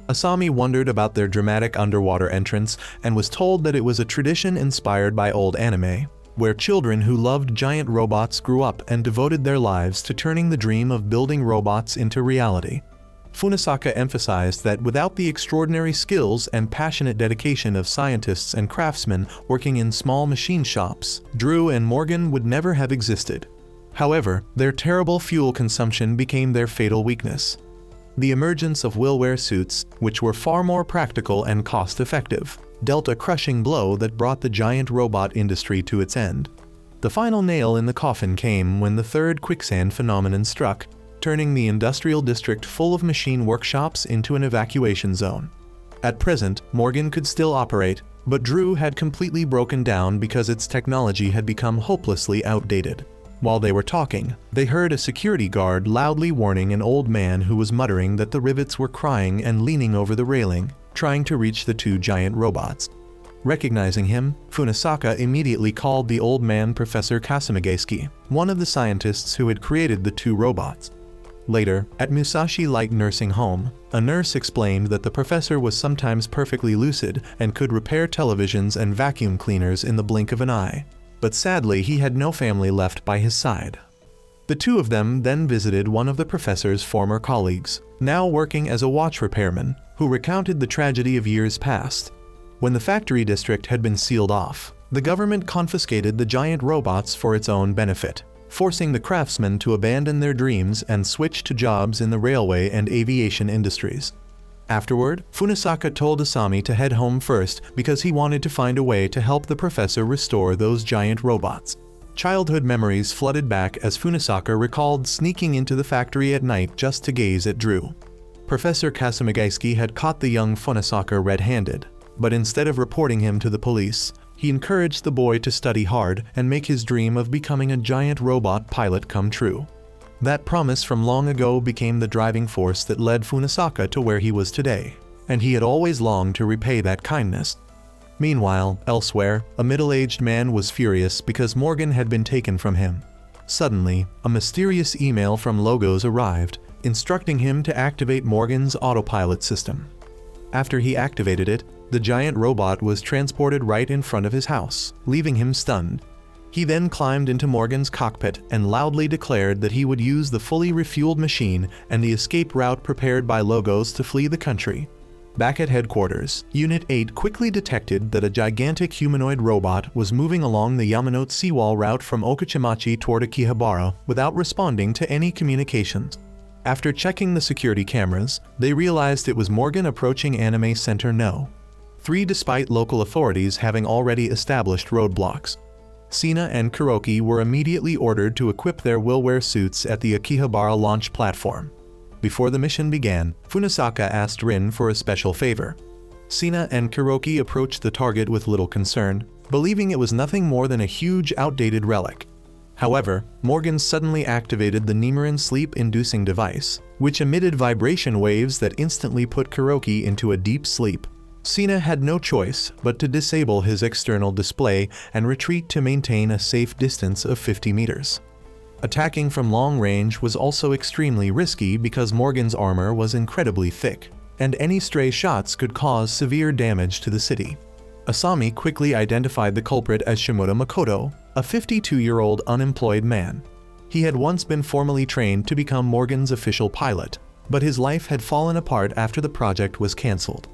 Asami wondered about their dramatic underwater entrance and was told that it was a tradition inspired by old anime, where children who loved giant robots grew up and devoted their lives to turning the dream of building robots into reality. Funisaka emphasized that without the extraordinary skills and passionate dedication of scientists and craftsmen working in small machine shops, Drew and Morgan would never have existed. However, their terrible fuel consumption became their fatal weakness. The emergence of Willware suits, which were far more practical and cost-effective, dealt a crushing blow that brought the giant robot industry to its end. The final nail in the coffin came when the third quicksand phenomenon struck, turning the industrial district full of machine workshops into an evacuation zone. At present, Morgan could still operate, but Drew had completely broken down because its technology had become hopelessly outdated. While they were talking, they heard a security guard loudly warning an old man who was muttering that the rivets were crying and leaning over the railing, trying to reach the two giant robots. Recognizing him, Funisaka immediately called the old man Professor Kasumigaki, one of the scientists who had created the two robots. Later, at Musashi Light Nursing Home, a nurse explained that the professor was sometimes perfectly lucid and could repair televisions and vacuum cleaners in the blink of an eye. But sadly, he had no family left by his side. The two of them then visited one of the professor's former colleagues, now working as a watch repairman, who recounted the tragedy of years past. When the factory district had been sealed off, the government confiscated the giant robots for its own benefit, forcing the craftsmen to abandon their dreams and switch to jobs in the railway and aviation industries. Afterward, Funisaka told Asami to head home first because he wanted to find a way to help the professor restore those giant robots. Childhood memories flooded back as Funisaka recalled sneaking into the factory at night just to gaze at Drew. Professor Kasumigaki had caught the young Funisaka red-handed, but instead of reporting him to the police, he encouraged the boy to study hard and make his dream of becoming a giant robot pilot come true. That promise from long ago became the driving force that led Funisaka to where he was today, and he had always longed to repay that kindness. Meanwhile, elsewhere, a middle-aged man was furious because Morgan had been taken from him. Suddenly, a mysterious email from Logos arrived, instructing him to activate Morgan's autopilot system. After he activated it, the giant robot was transported right in front of his house, leaving him stunned. He then climbed into Morgan's cockpit and loudly declared that he would use the fully refueled machine and the escape route prepared by Logos to flee the country. Back at headquarters, Unit 8 quickly detected that a gigantic humanoid robot was moving along the Yamanote seawall route from Okachimachi toward Akihabara without responding to any communications. After checking the security cameras, they realized it was Morgan approaching Anime Center No. 3 despite local authorities having already established roadblocks. Sina and Kuroki were immediately ordered to equip their Willwear suits at the Akihabara launch platform. Before the mission began, Funasaka asked Rin for a special favor. Sina and Kuroki approached the target with little concern, believing it was nothing more than a huge outdated relic. However, Morgan suddenly activated the Nimeran sleep-inducing device, which emitted vibration waves that instantly put Kuroki into a deep sleep. Sina had no choice but to disable his external display and retreat to maintain a safe distance of 50 meters. Attacking from long range was also extremely risky because Morgan's armor was incredibly thick, and any stray shots could cause severe damage to the city. Asami quickly identified the culprit as Shimoda Makoto, a 52-year-old unemployed man. He had once been formally trained to become Morgan's official pilot, but his life had fallen apart after the project was cancelled.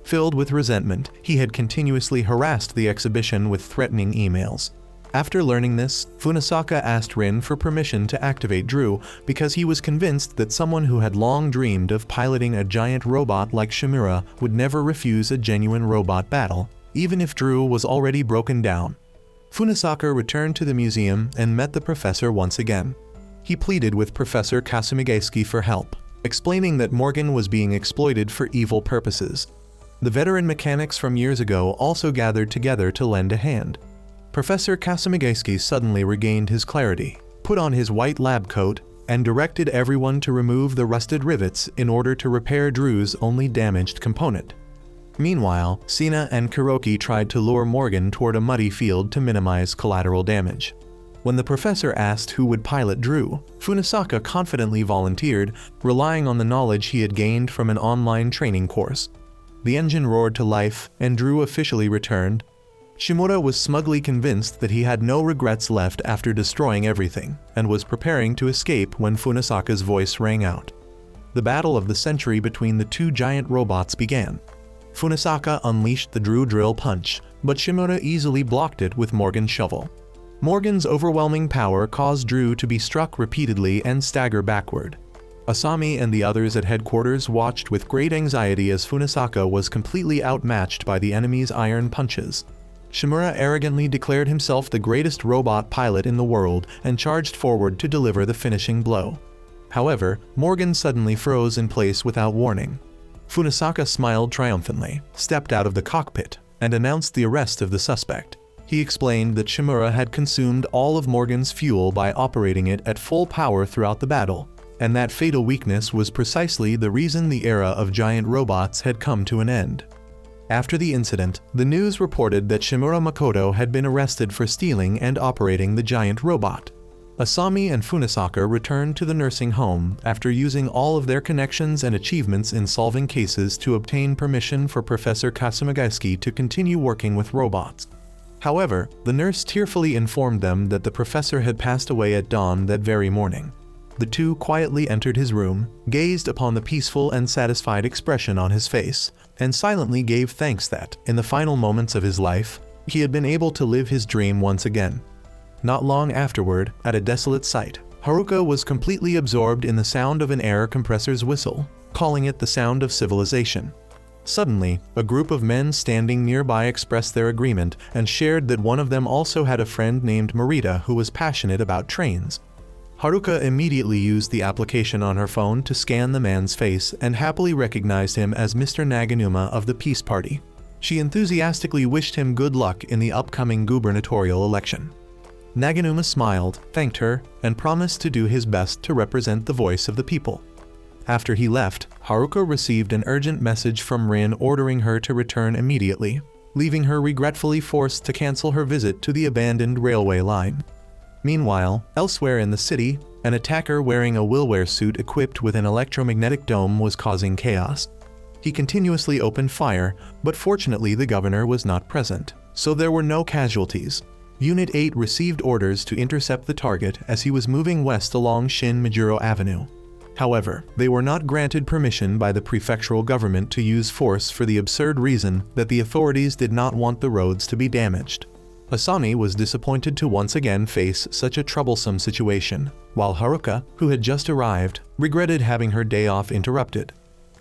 Filled with resentment, he had continuously harassed the exhibition with threatening emails. After learning this, Funasaka asked Rin for permission to activate Drew because he was convinced that someone who had long dreamed of piloting a giant robot like Shimura would never refuse a genuine robot battle, even if Drew was already broken down. Funasaka returned to the museum and met the professor once again. He pleaded with Professor Kasumigaseki for help, explaining that Morgan was being exploited for evil purposes. The veteran mechanics from years ago also gathered together to lend a hand. Professor Kasumigaseki suddenly regained his clarity, put on his white lab coat, and directed everyone to remove the rusted rivets in order to repair Drew's only damaged component. Meanwhile, Sina and Kuroki tried to lure Morgan toward a muddy field to minimize collateral damage. When the professor asked who would pilot Drew, Funasaka confidently volunteered, relying on the knowledge he had gained from an online training course. The engine roared to life, and Drew officially returned. Shimura was smugly convinced that he had no regrets left after destroying everything, and was preparing to escape when Funasaka's voice rang out. The battle of the century between the two giant robots began. Funasaka unleashed the Drew drill punch, but Shimura easily blocked it with Morgan's shovel. Morgan's overwhelming power caused Drew to be struck repeatedly and stagger backward. Asami and the others at headquarters watched with great anxiety as Funasaka was completely outmatched by the enemy's iron punches. Shimura arrogantly declared himself the greatest robot pilot in the world and charged forward to deliver the finishing blow. However, Morgan suddenly froze in place without warning. Funasaka smiled triumphantly, stepped out of the cockpit, and announced the arrest of the suspect. He explained that Shimura had consumed all of Morgan's fuel by operating it at full power throughout the battle, and that fatal weakness was precisely the reason the era of giant robots had come to an end. After the incident, the news reported that Shimura Makoto had been arrested for stealing and operating the giant robot. Asami and Funasaka returned to the nursing home after using all of their connections and achievements in solving cases to obtain permission for Professor Kasumigaseki to continue working with robots. However, the nurse tearfully informed them that the professor had passed away at dawn that very morning. The two quietly entered his room, gazed upon the peaceful and satisfied expression on his face, and silently gave thanks that, in the final moments of his life, he had been able to live his dream once again. Not long afterward, at a desolate site, Haruka was completely absorbed in the sound of an air compressor's whistle, calling it the sound of civilization. Suddenly, a group of men standing nearby expressed their agreement and shared that one of them also had a friend named Marita who was passionate about trains. Haruka immediately used the application on her phone to scan the man's face and happily recognized him as Mr. Naganuma of the Peace Party. She enthusiastically wished him good luck in the upcoming gubernatorial election. Naganuma smiled, thanked her, and promised to do his best to represent the voice of the people. After he left, Haruka received an urgent message from Rin ordering her to return immediately, leaving her regretfully forced to cancel her visit to the abandoned railway line. Meanwhile, elsewhere in the city, an attacker wearing a Willwear suit equipped with an electromagnetic dome was causing chaos. He continuously opened fire, but fortunately the governor was not present, so there were no casualties. Unit 8 received orders to intercept the target as he was moving west along Shin-Mijuro Avenue. However, they were not granted permission by the prefectural government to use force for the absurd reason that the authorities did not want the roads to be damaged. Asami was disappointed to once again face such a troublesome situation, while Haruka, who had just arrived, regretted having her day off interrupted.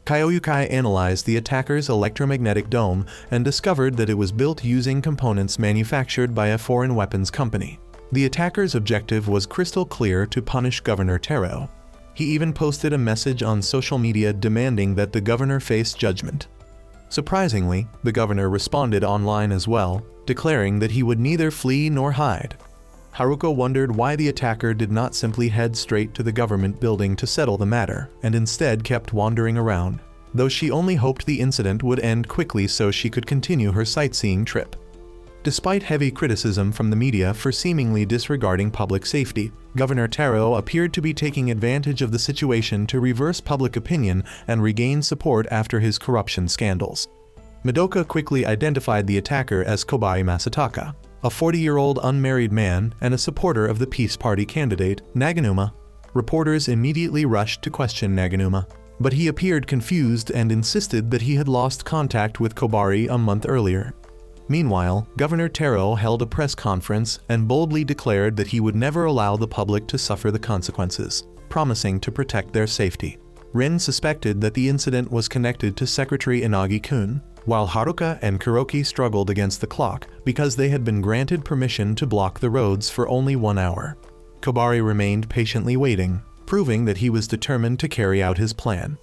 Kaioyukai analyzed the attacker's electromagnetic dome and discovered that it was built using components manufactured by a foreign weapons company. The attacker's objective was crystal clear: to punish Governor Taro. He even posted a message on social media demanding that the governor face judgment. Surprisingly, the governor responded online as well, declaring that he would neither flee nor hide. Haruka wondered why the attacker did not simply head straight to the government building to settle the matter, and instead kept wandering around, though she only hoped the incident would end quickly so she could continue her sightseeing trip. Despite heavy criticism from the media for seemingly disregarding public safety, Governor Taro appeared to be taking advantage of the situation to reverse public opinion and regain support after his corruption scandals. Madoka quickly identified the attacker as Kobayashi Masataka, a 40-year-old unmarried man and a supporter of the Peace Party candidate, Naganuma. Reporters immediately rushed to question Naganuma, but he appeared confused and insisted that he had lost contact with Kobayashi a month earlier. Meanwhile, Governor Taro held a press conference and boldly declared that he would never allow the public to suffer the consequences, promising to protect their safety. Rin suspected that the incident was connected to Secretary Inagi-kun, while Haruka and Kuroki struggled against the clock because they had been granted permission to block the roads for only 1 hour. Kobayashi remained patiently waiting, proving that he was determined to carry out his plan.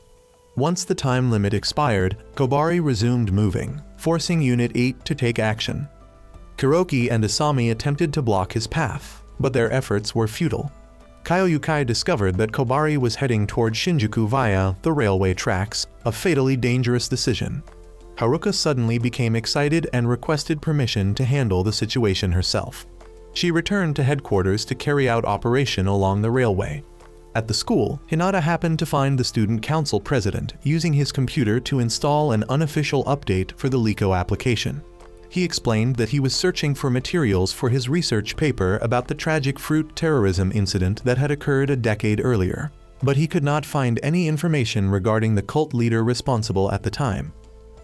Once the time limit expired, Kobayashi resumed moving, forcing Unit 8 to take action. Kuroki and Asami attempted to block his path, but their efforts were futile. Kaioyukai discovered that Kobayashi was heading toward Shinjuku via the railway tracks, a fatally dangerous decision. Haruka suddenly became excited and requested permission to handle the situation herself. She returned to headquarters to carry out operation along the railway. At the school, Hinata happened to find the student council president using his computer to install an unofficial update for the LICO application. He explained that he was searching for materials for his research paper about the tragic fruit terrorism incident that had occurred a decade earlier, but he could not find any information regarding the cult leader responsible at the time.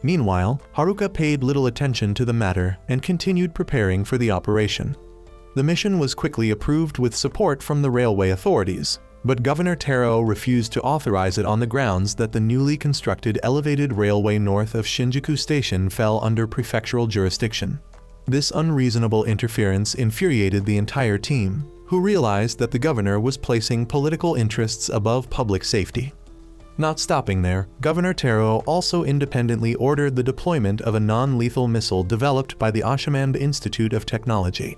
Meanwhile, Haruka paid little attention to the matter and continued preparing for the operation. The mission was quickly approved with support from the railway authorities, but Governor Taro refused to authorize it on the grounds that the newly constructed elevated railway north of Shinjuku Station fell under prefectural jurisdiction. This unreasonable interference infuriated the entire team, who realized that the governor was placing political interests above public safety. Not stopping there, Governor Taro also independently ordered the deployment of a non-lethal missile developed by the Ashimand Institute of Technology.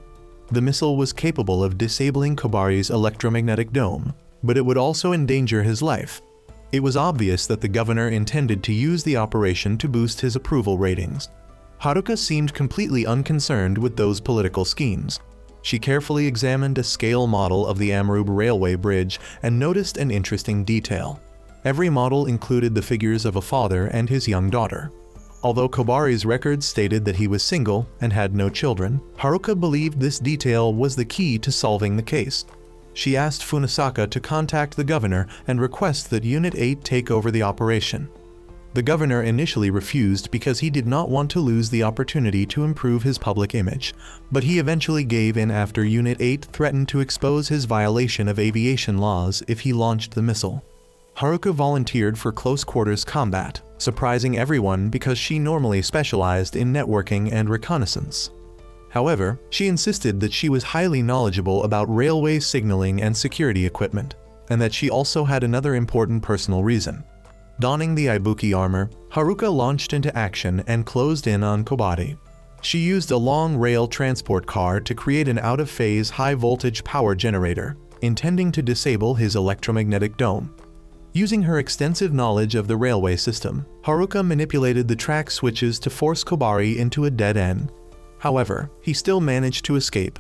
The missile was capable of disabling Kobayashi's electromagnetic dome, but it would also endanger his life. It was obvious that the governor intended to use the operation to boost his approval ratings. Haruka seemed completely unconcerned with those political schemes. She carefully examined a scale model of the Amrub railway bridge and noticed an interesting detail. Every model included the figures of a father and his young daughter. Although Kobayashi's records stated that he was single and had no children, Haruka believed this detail was the key to solving the case. She asked Funasaka to contact the governor and request that Unit 8 take over the operation. The governor initially refused because he did not want to lose the opportunity to improve his public image, but he eventually gave in after Unit 8 threatened to expose his violation of aviation laws if he launched the missile. Haruka volunteered for close-quarters combat, surprising everyone because she normally specialized in networking and reconnaissance. However, she insisted that she was highly knowledgeable about railway signaling and security equipment, and that she also had another important personal reason. Donning the Ibuki armor, Haruka launched into action and closed in on Kobayashi. She used a long rail transport car to create an out-of-phase high-voltage power generator, intending to disable his electromagnetic dome. Using her extensive knowledge of the railway system, Haruka manipulated the track switches to force Kobayashi into a dead end. However, he still managed to escape.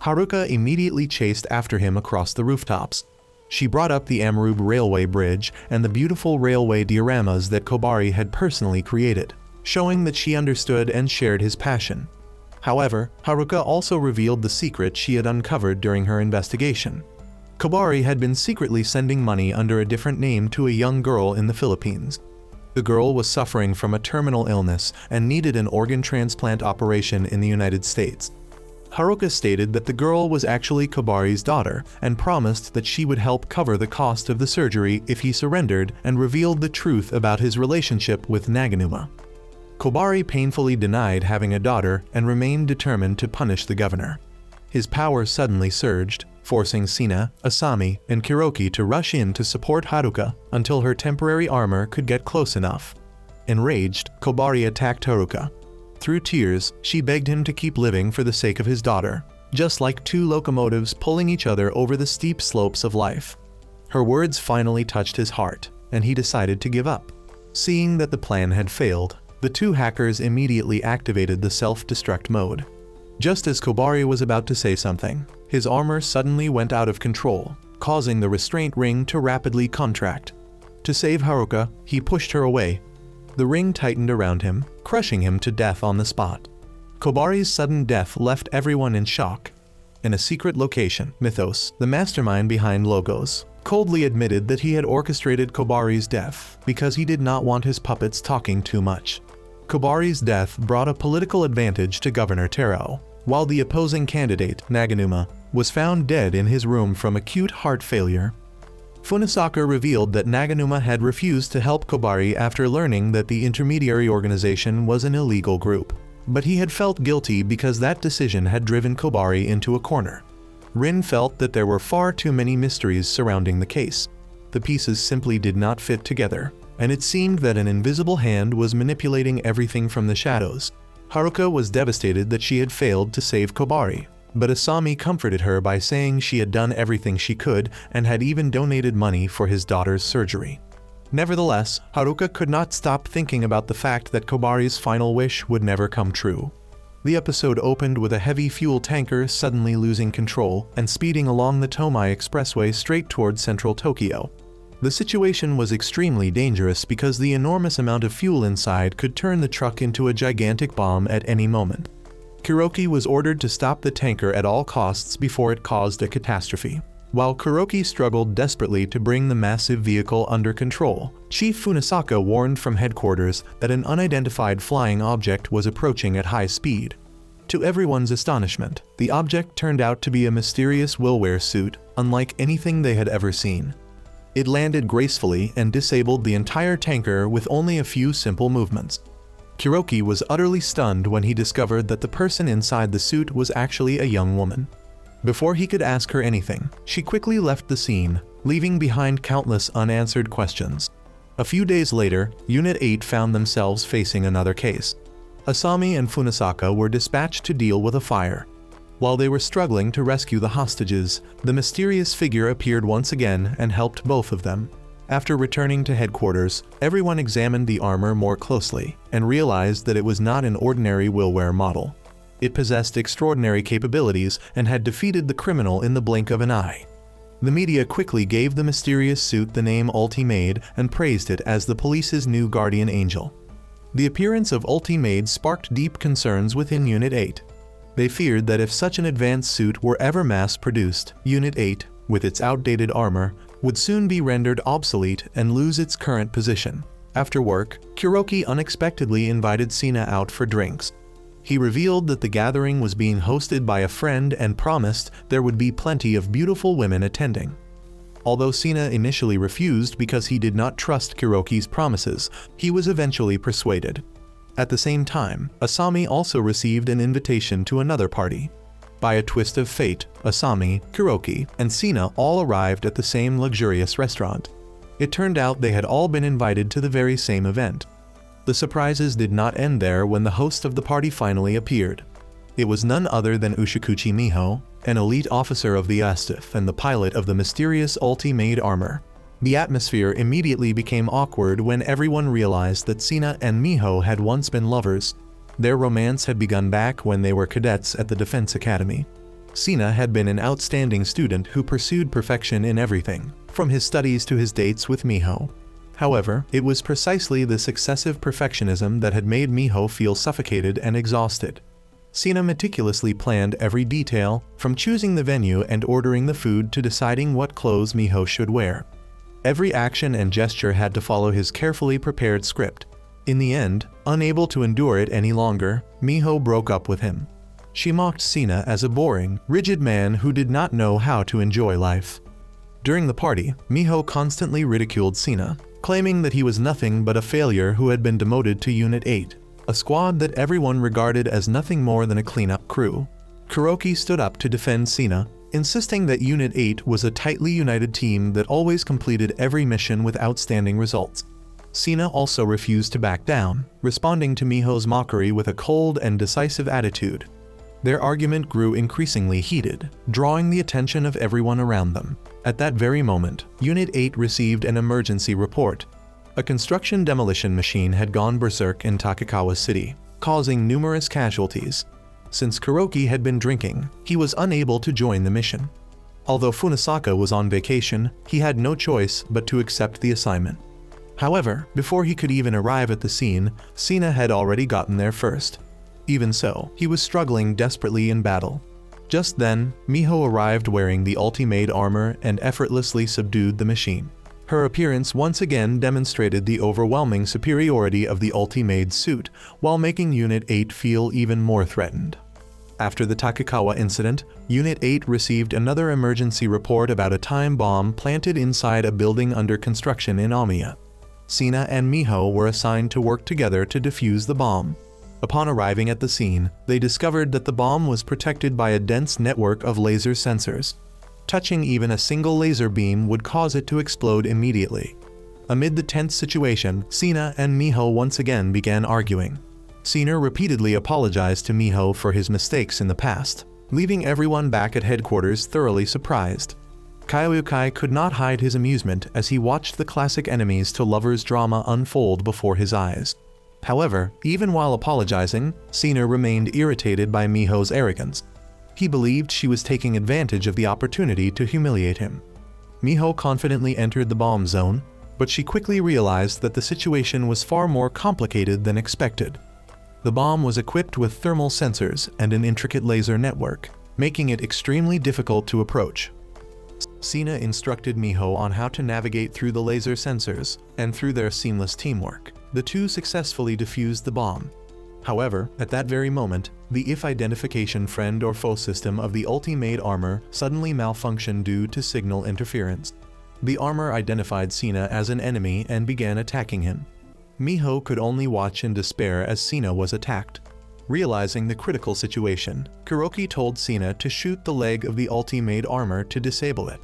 Haruka immediately chased after him across the rooftops. She brought up the Amrub railway bridge and the beautiful railway dioramas that Kobayashi had personally created, showing that she understood and shared his passion. However, Haruka also revealed the secret she had uncovered during her investigation. Kobari had been secretly sending money under a different name to a young girl in the Philippines. The girl was suffering from a terminal illness and needed an organ transplant operation in the United States. Haruka stated that the girl was actually Kobari's daughter and promised that she would help cover the cost of the surgery if he surrendered and revealed the truth about his relationship with Naganuma. Kobari painfully denied having a daughter and remained determined to punish the governor. His power suddenly surged, forcing Sina, Asami, and Kuroki to rush in to support Haruka until her temporary armor could get close enough. Enraged, Kobari attacked Haruka. Through tears, she begged him to keep living for the sake of his daughter, just like two locomotives pulling each other over the steep slopes of life. Her words finally touched his heart, and he decided to give up. Seeing that the plan had failed, the two hackers immediately activated the self-destruct mode. Just as Kobari was about to say something, his armor suddenly went out of control, causing the restraint ring to rapidly contract. To save Haruka, he pushed her away. The ring tightened around him, crushing him to death on the spot. Kobari's sudden death left everyone in shock. In a secret location, Mythos, the mastermind behind Logos, coldly admitted that he had orchestrated Kobari's death because he did not want his puppets talking too much. Kobari's death brought a political advantage to Governor Terao, while the opposing candidate, Naganuma, was found dead in his room from acute heart failure. Funisaka revealed that Naganuma had refused to help Kobari after learning that the intermediary organization was an illegal group, but he had felt guilty because that decision had driven Kobari into a corner. Rin felt that there were far too many mysteries surrounding the case. The pieces simply did not fit together, and it seemed that an invisible hand was manipulating everything from the shadows. Haruka was devastated that she had failed to save Kobari, but Asami comforted her by saying she had done everything she could and had even donated money for his daughter's surgery. Nevertheless, Haruka could not stop thinking about the fact that Kobari's final wish would never come true. The episode opened with a heavy fuel tanker suddenly losing control and speeding along the Tomai Expressway straight towards central Tokyo. The situation was extremely dangerous because the enormous amount of fuel inside could turn the truck into a gigantic bomb at any moment. Kuroki was ordered to stop the tanker at all costs before it caused a catastrophe. While Kuroki struggled desperately to bring the massive vehicle under control, Chief Funisaka warned from headquarters that an unidentified flying object was approaching at high speed. To everyone's astonishment, the object turned out to be a mysterious Willware suit, unlike anything they had ever seen. It landed gracefully and disabled the entire tanker with only a few simple movements. Kuroki was utterly stunned when he discovered that the person inside the suit was actually a young woman. Before he could ask her anything, she quickly left the scene, leaving behind countless unanswered questions. A few days later, Unit 8 found themselves facing another case. Asami and Funisaka were dispatched to deal with a fire. While they were struggling to rescue the hostages, the mysterious figure appeared once again and helped both of them. After returning to headquarters, everyone examined the armor more closely and realized that it was not an ordinary Willware model. It possessed extraordinary capabilities and had defeated the criminal in the blink of an eye. The media quickly gave the mysterious suit the name Ultimade and praised it as the police's new guardian angel. The appearance of Ultimade sparked deep concerns within Unit 8. They feared that if such an advanced suit were ever mass-produced, Unit 8, with its outdated armor, would soon be rendered obsolete and lose its current position. After work, Kuroki unexpectedly invited Sina out for drinks. He revealed that the gathering was being hosted by a friend and promised there would be plenty of beautiful women attending. Although Sina initially refused because he did not trust Kuroki's promises, he was eventually persuaded. At the same time, Asami also received an invitation to another party. By a twist of fate, Asami, Kuroki, and Sina all arrived at the same luxurious restaurant. It turned out they had all been invited to the very same event. The surprises did not end there when the host of the party finally appeared. It was none other than Ushikuchi Miho, an elite officer of the Astif and the pilot of the mysterious Ultimade armor. The atmosphere immediately became awkward when everyone realized that Sina and Miho had once been lovers. Their romance had begun back when they were cadets at the Defense Academy. Sina had been an outstanding student who pursued perfection in everything, from his studies to his dates with Miho. However, it was precisely this excessive perfectionism that had made Miho feel suffocated and exhausted. Sina meticulously planned every detail, from choosing the venue and ordering the food to deciding what clothes Miho should wear. Every action and gesture had to follow his carefully prepared script. In the end, unable to endure it any longer, Miho broke up with him. She mocked Sina as a boring, rigid man who did not know how to enjoy life. During the party, Miho constantly ridiculed Sina, claiming that he was nothing but a failure who had been demoted to Unit 8, a squad that everyone regarded as nothing more than a cleanup crew. Kuroki stood up to defend Sina, insisting that Unit 8 was a tightly united team that always completed every mission with outstanding results. Sina also refused to back down, responding to Miho's mockery with a cold and decisive attitude. Their argument grew increasingly heated, drawing the attention of everyone around them. At that very moment, Unit 8 received an emergency report. A construction demolition machine had gone berserk in Takekawa City, causing numerous casualties. Since Kuroki had been drinking, he was unable to join the mission. Although Funasaka was on vacation, he had no choice but to accept the assignment. However, before he could even arrive at the scene, Sina had already gotten there first. Even so, he was struggling desperately in battle. Just then, Miho arrived wearing the ulti-made armor and effortlessly subdued the machine. Her appearance once again demonstrated the overwhelming superiority of the ulti-made suit, while making Unit 8 feel even more threatened. After the Takekawa incident, Unit 8 received another emergency report about a time bomb planted inside a building under construction in Omiya. Sina and Miho were assigned to work together to defuse the bomb. Upon arriving at the scene, they discovered that the bomb was protected by a dense network of laser sensors. Touching even a single laser beam would cause it to explode immediately. Amid the tense situation, Sina and Miho once again began arguing. Sina repeatedly apologized to Miho for his mistakes in the past, leaving everyone back at headquarters thoroughly surprised. Kyokai could not hide his amusement as he watched the classic enemies to lovers drama unfold before his eyes. However, even while apologizing, Sina remained irritated by Miho's arrogance. He believed she was taking advantage of the opportunity to humiliate him. Miho confidently entered the bomb zone, but she quickly realized that the situation was far more complicated than expected. The bomb was equipped with thermal sensors and an intricate laser network, making it extremely difficult to approach. Sina instructed Miho on how to navigate through the laser sensors, and through their seamless teamwork, the two successfully defused the bomb. However, at that very moment, the if identification friend or foe system of the ulti-made armor suddenly malfunctioned due to signal interference. The armor identified Sina as an enemy and began attacking him. Miho could only watch in despair as Sina was attacked. Realizing the critical situation, Kuroki told Sina to shoot the leg of the ulti-made armor to disable it.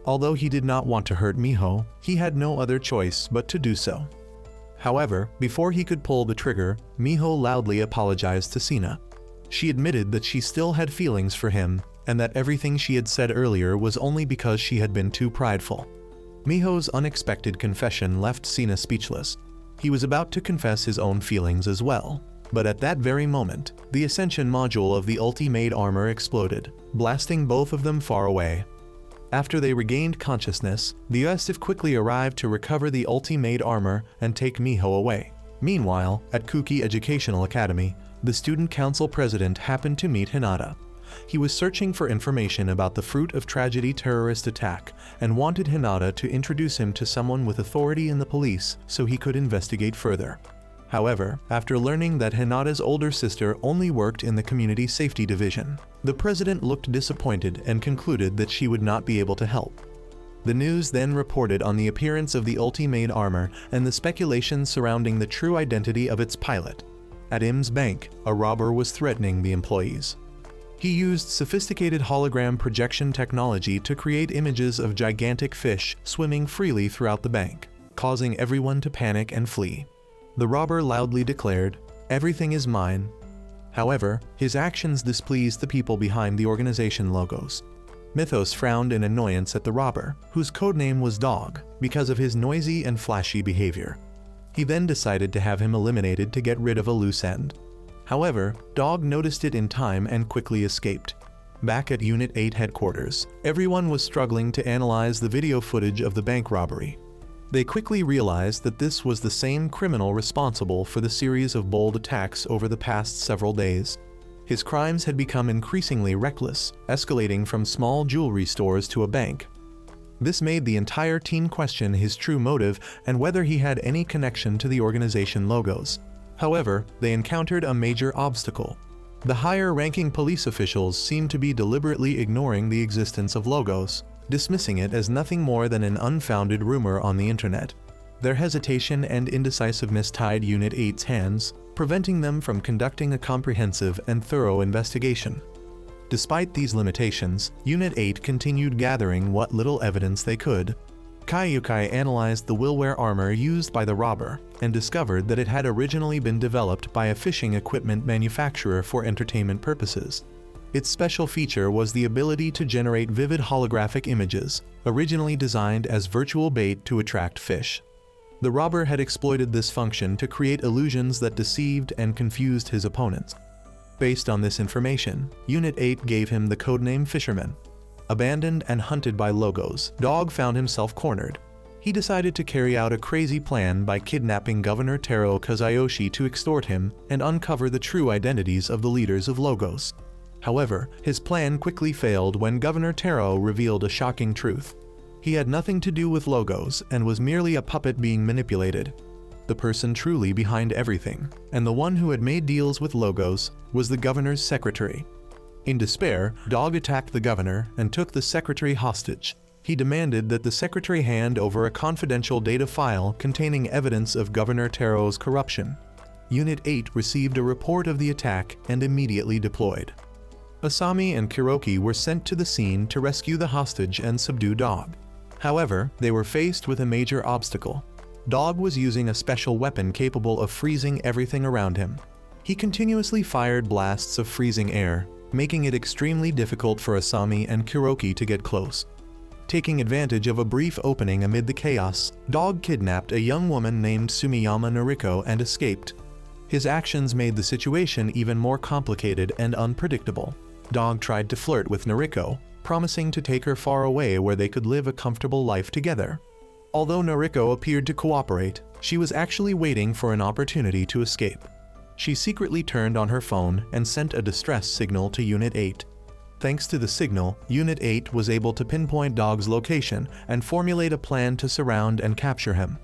Although he did not want to hurt Miho, he had no other choice but to do so. However, before he could pull the trigger, Miho loudly apologized to Sina. She admitted that she still had feelings for him, and that everything she had said earlier was only because she had been too prideful. Miho's unexpected confession left Sina speechless. He was about to confess his own feelings as well. But at that very moment, the Ascension module of the ulti-made armor exploded, blasting both of them far away. After they regained consciousness, the Yosef quickly arrived to recover the ulti-made armor and take Miho away. Meanwhile, at Kuki Educational Academy, the student council president happened to meet Hinata. He was searching for information about the Fruit of Tragedy terrorist attack and wanted Hinata to introduce him to someone with authority in the police so he could investigate further. However, after learning that Hinata's older sister only worked in the Community Safety Division, the president looked disappointed and concluded that she would not be able to help. The news then reported on the appearance of the ulti-made armor and the speculation surrounding the true identity of its pilot. At Im's bank, a robber was threatening the employees. He used sophisticated hologram projection technology to create images of gigantic fish swimming freely throughout the bank, causing everyone to panic and flee. The robber loudly declared, "Everything is mine." However, his actions displeased the people behind the organization logos. Mythos frowned in annoyance at the robber, whose codename was Dog, because of his noisy and flashy behavior. He then decided to have him eliminated to get rid of a loose end. However, Dog noticed it in time and quickly escaped. Back at Unit 8 headquarters, everyone was struggling to analyze the video footage of the bank robbery. They quickly realized that this was the same criminal responsible for the series of bold attacks over the past several days. His crimes had become increasingly reckless, escalating from small jewelry stores to a bank. This made the entire team question his true motive and whether he had any connection to the organization Logos. However, they encountered a major obstacle. The higher-ranking police officials seemed to be deliberately ignoring the existence of Logos, dismissing it as nothing more than an unfounded rumor on the internet. Their hesitation and indecisiveness tied Unit 8's hands, preventing them from conducting a comprehensive and thorough investigation. Despite these limitations, Unit 8 continued gathering what little evidence they could. Kaiyukai analyzed the willware armor used by the robber and discovered that it had originally been developed by a fishing equipment manufacturer for entertainment purposes. Its special feature was the ability to generate vivid holographic images, originally designed as virtual bait to attract fish. The robber had exploited this function to create illusions that deceived and confused his opponents. Based on this information, Unit 8 gave him the codename Fisherman. Abandoned and hunted by Logos, Dog found himself cornered. He decided to carry out a crazy plan by kidnapping Governor Taro Kazuyoshi to extort him and uncover the true identities of the leaders of Logos. However, his plan quickly failed when Governor Taro revealed a shocking truth. He had nothing to do with Logos and was merely a puppet being manipulated. The person truly behind everything, and the one who had made deals with Logos, was the governor's secretary. In despair, Dog attacked the governor and took the secretary hostage. He demanded that the secretary hand over a confidential data file containing evidence of Governor Taro's corruption. Unit 8 received a report of the attack and immediately deployed. Asami and Kuroki were sent to the scene to rescue the hostage and subdue Dog. However, they were faced with a major obstacle. Dog was using a special weapon capable of freezing everything around him. He continuously fired blasts of freezing air, making it extremely difficult for Asami and Kuroki to get close. Taking advantage of a brief opening amid the chaos, Dog kidnapped a young woman named Sumiyama Noriko and escaped. His actions made the situation even more complicated and unpredictable. Dog tried to flirt with Noriko, promising to take her far away where they could live a comfortable life together. Although Noriko appeared to cooperate, she was actually waiting for an opportunity to escape. She secretly turned on her phone and sent a distress signal to Unit 8. Thanks to the signal, Unit 8 was able to pinpoint Dog's location and formulate a plan to surround and capture him.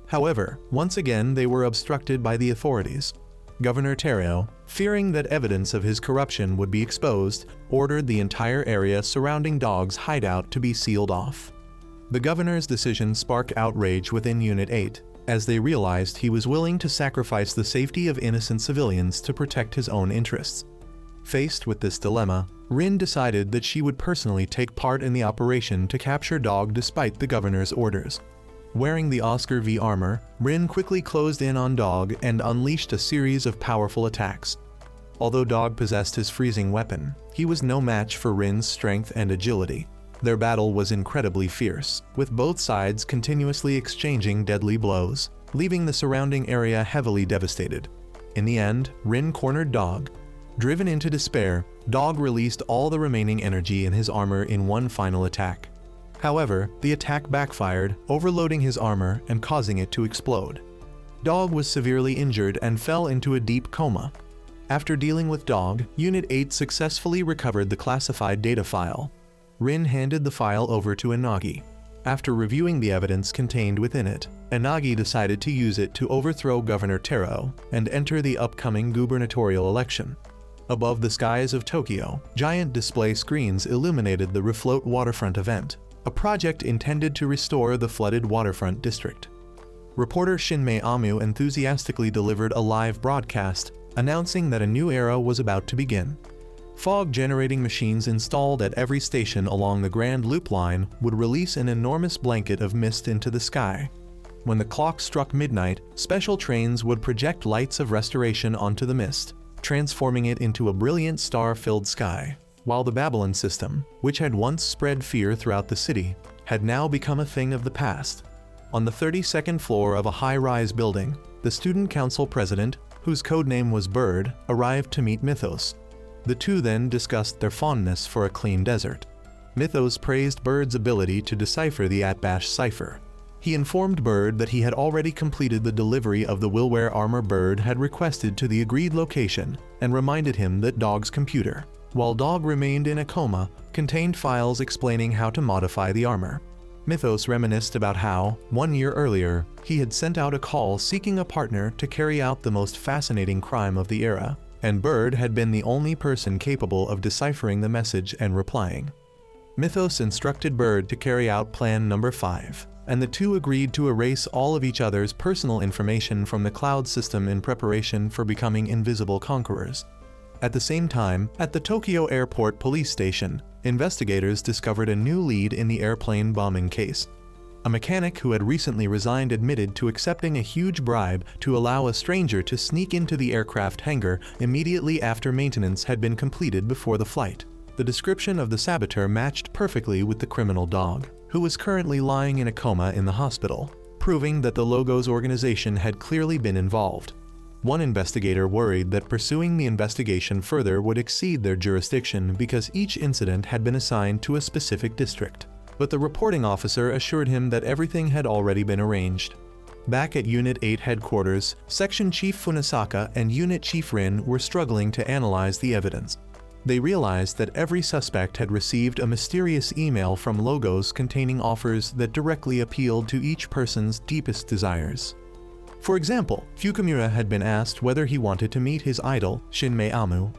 However, once again they were obstructed by the authorities. Governor Taro, fearing that evidence of his corruption would be exposed, ordered the entire area surrounding Dog's hideout to be sealed off. The governor's decision sparked outrage within Unit 8, as they realized he was willing to sacrifice the safety of innocent civilians to protect his own interests. Faced with this dilemma, Rin decided that she would personally take part in the operation to capture Dog despite the governor's orders. Wearing the Oscar V armor, Rin quickly closed in on Dog and unleashed a series of powerful attacks. Although Dog possessed his freezing weapon, he was no match for Rin's strength and agility. Their battle was incredibly fierce, with both sides continuously exchanging deadly blows, leaving the surrounding area heavily devastated. In the end, Rin cornered Dog. Driven into despair, Dog released all the remaining energy in his armor in one final attack. However, the attack backfired, overloading his armor and causing it to explode. Dog was severely injured and fell into a deep coma. After dealing with Dog, Unit 8 successfully recovered the classified data file. Rin handed the file over to Inagi. After reviewing the evidence contained within it, Inagi decided to use it to overthrow Governor Taro and enter the upcoming gubernatorial election. Above the skies of Tokyo, giant display screens illuminated the Refloat Waterfront event, a project intended to restore the flooded waterfront district. Reporter Shinmei Amu enthusiastically delivered a live broadcast, announcing that a new era was about to begin. Fog-generating machines installed at every station along the Grand Loop line would release an enormous blanket of mist into the sky. When the clock struck midnight, special trains would project lights of restoration onto the mist, transforming it into a brilliant star-filled sky. While the Babylon system, which had once spread fear throughout the city, had now become a thing of the past. On the 32nd floor of a high-rise building, the student council president, whose codename was Bird, arrived to meet Mythos. The two then discussed their fondness for a clean desert. Mythos praised Bird's ability to decipher the Atbash cipher. He informed Bird that he had already completed the delivery of the Willware armor Bird had requested to the agreed location, and reminded him that Dog's computer, while Dog remained in a coma, contained files explaining how to modify the armor. Mythos reminisced about how, 1 year earlier, he had sent out a call seeking a partner to carry out the most fascinating crime of the era, and Bird had been the only person capable of deciphering the message and replying. Mythos instructed Bird to carry out Plan Number 5, and the two agreed to erase all of each other's personal information from the cloud system in preparation for becoming invisible conquerors. At the same time, at the Tokyo Airport police station, investigators discovered a new lead in the airplane bombing case. A mechanic who had recently resigned admitted to accepting a huge bribe to allow a stranger to sneak into the aircraft hangar immediately after maintenance had been completed before the flight. The description of the saboteur matched perfectly with the criminal Dog, who was currently lying in a coma in the hospital, proving that the Logos organization had clearly been involved. One investigator worried that pursuing the investigation further would exceed their jurisdiction because each incident had been assigned to a specific district. But the reporting officer assured him that everything had already been arranged. Back at Unit 8 headquarters, Section Chief Funisaka and Unit Chief Rin were struggling to analyze the evidence. They realized that every suspect had received a mysterious email from Logos containing offers that directly appealed to each person's deepest desires. For example, Fukumura had been asked whether he wanted to meet his idol, Shinmei Amu.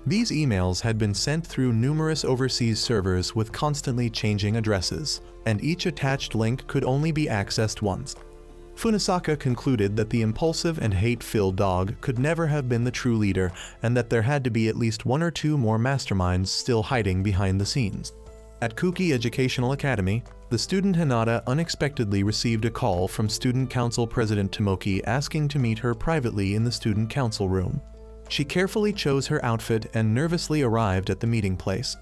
These emails had been sent through numerous overseas servers with constantly changing addresses, and each attached link could only be accessed once. Funisaka concluded that the impulsive and hate-filled Dog could never have been the true leader, and that there had to be at least one or two more masterminds still hiding behind the scenes. At Kuki Educational Academy, the student Hinata unexpectedly received a call from Student Council President Tomoki asking to meet her privately in the Student Council room. She carefully chose her outfit and nervously arrived at the meeting place.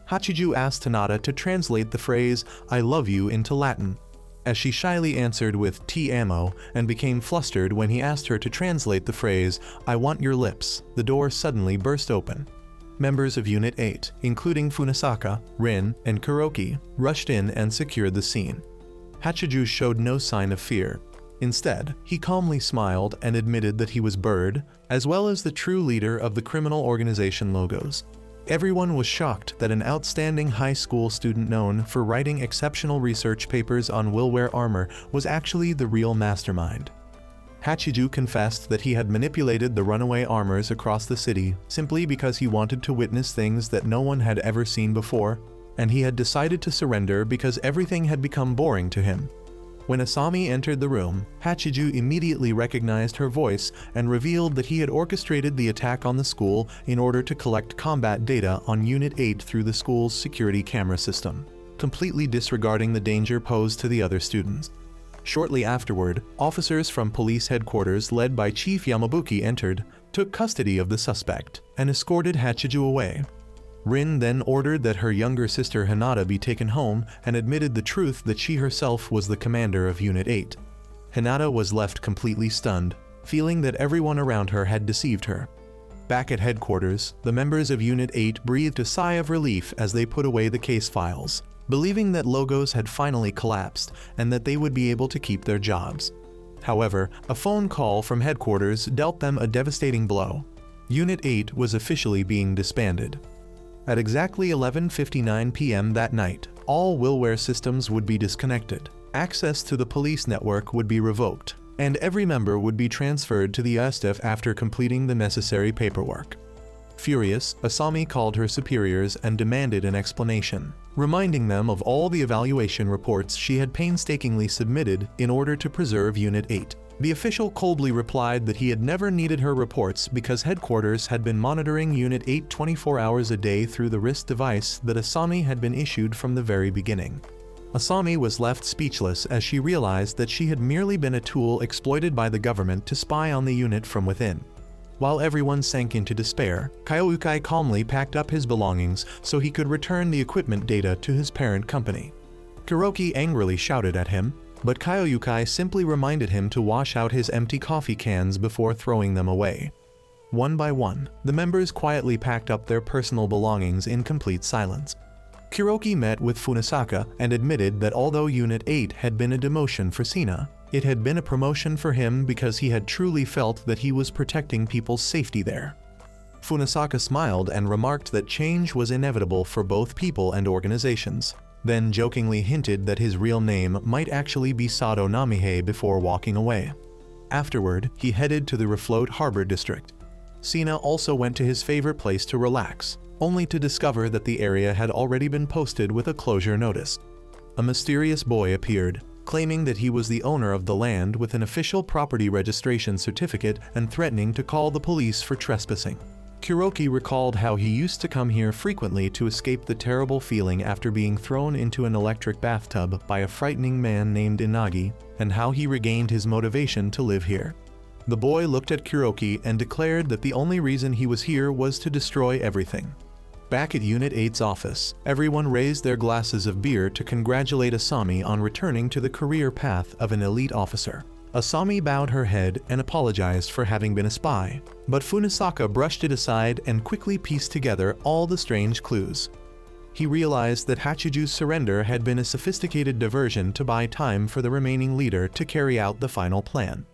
Hachiju asked Hinata to translate the phrase, "I love you," into Latin, as she shyly answered with "Ti amo" and became flustered when he asked her to translate the phrase, "I want your lips." The door suddenly burst open. Members of Unit 8, including Funisaka, Rin, and Kuroki, rushed in and secured the scene. Hachiju showed no sign of fear. Instead, he calmly smiled and admitted that he was Bird, as well as the true leader of the criminal organization Logos. Everyone was shocked that an outstanding high school student known for writing exceptional research papers on Willware armor was actually the real mastermind. Hachiju confessed that he had manipulated the runaway armors across the city simply because he wanted to witness things that no one had ever seen before, and he had decided to surrender because everything had become boring to him. When Asami entered the room, Hachiju immediately recognized her voice and revealed that he had orchestrated the attack on the school in order to collect combat data on Unit 8 through the school's security camera system, completely disregarding the danger posed to the other students. Shortly afterward, officers from police headquarters led by Chief Yamabuki entered, took custody of the suspect, and escorted Hachiju away. Rin then ordered that her younger sister Hinata be taken home and admitted the truth that she herself was the commander of Unit 8. Hinata was left completely stunned, feeling that everyone around her had deceived her. Back at headquarters, the members of Unit 8 breathed a sigh of relief as they put away the case files, believing that Logos had finally collapsed and that they would be able to keep their jobs. However, a phone call from headquarters dealt them a devastating blow. Unit 8 was officially being disbanded. At exactly 11:59 p.m. that night, all Willware systems would be disconnected, access to the police network would be revoked, and every member would be transferred to the USTF after completing the necessary paperwork. Furious, Asami called her superiors and demanded an explanation, reminding them of all the evaluation reports she had painstakingly submitted in order to preserve Unit 8. The official coldly replied that he had never needed her reports because headquarters had been monitoring Unit 8 24 hours a day through the wrist device that Asami had been issued from the very beginning. Asami was left speechless as she realized that she had merely been a tool exploited by the government to spy on the unit from within. While everyone sank into despair, Kyoukai calmly packed up his belongings so he could return the equipment data to his parent company. Kuroki angrily shouted at him, but Kyoukai simply reminded him to wash out his empty coffee cans before throwing them away. One by one, the members quietly packed up their personal belongings in complete silence. Kuroki met with Funasaka and admitted that although Unit 8 had been a demotion for Sina, it had been a promotion for him because he had truly felt that he was protecting people's safety there. Funasaka smiled and remarked that change was inevitable for both people and organizations, then jokingly hinted that his real name might actually be Sado Namihei before walking away. Afterward, he headed to the Refloat Harbor District. Sina also went to his favorite place to relax, only to discover that the area had already been posted with a closure notice. A mysterious boy appeared, claiming that he was the owner of the land with an official property registration certificate and threatening to call the police for trespassing. Kuroki recalled how he used to come here frequently to escape the terrible feeling after being thrown into an electric bathtub by a frightening man named Inagi, and how he regained his motivation to live here. The boy looked at Kuroki and declared that the only reason he was here was to destroy everything. Back at Unit 8's office, everyone raised their glasses of beer to congratulate Asami on returning to the career path of an elite officer. Asami bowed her head and apologized for having been a spy, but Funasaka brushed it aside and quickly pieced together all the strange clues. He realized that Hachiju's surrender had been a sophisticated diversion to buy time for the remaining leader to carry out the final plan.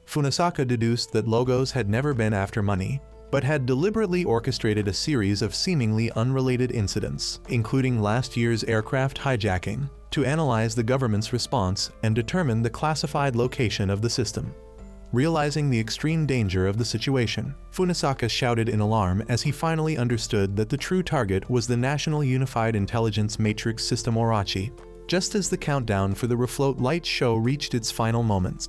Funasaka deduced that Logos had never been after money, but had deliberately orchestrated a series of seemingly unrelated incidents, including last year's aircraft hijacking, to analyze the government's response and determine the classified location of the system. Realizing the extreme danger of the situation, Funasaka shouted in alarm as he finally understood that the true target was the National Unified Intelligence Matrix System Orachi, just as the countdown for the Refloat light show reached its final moments.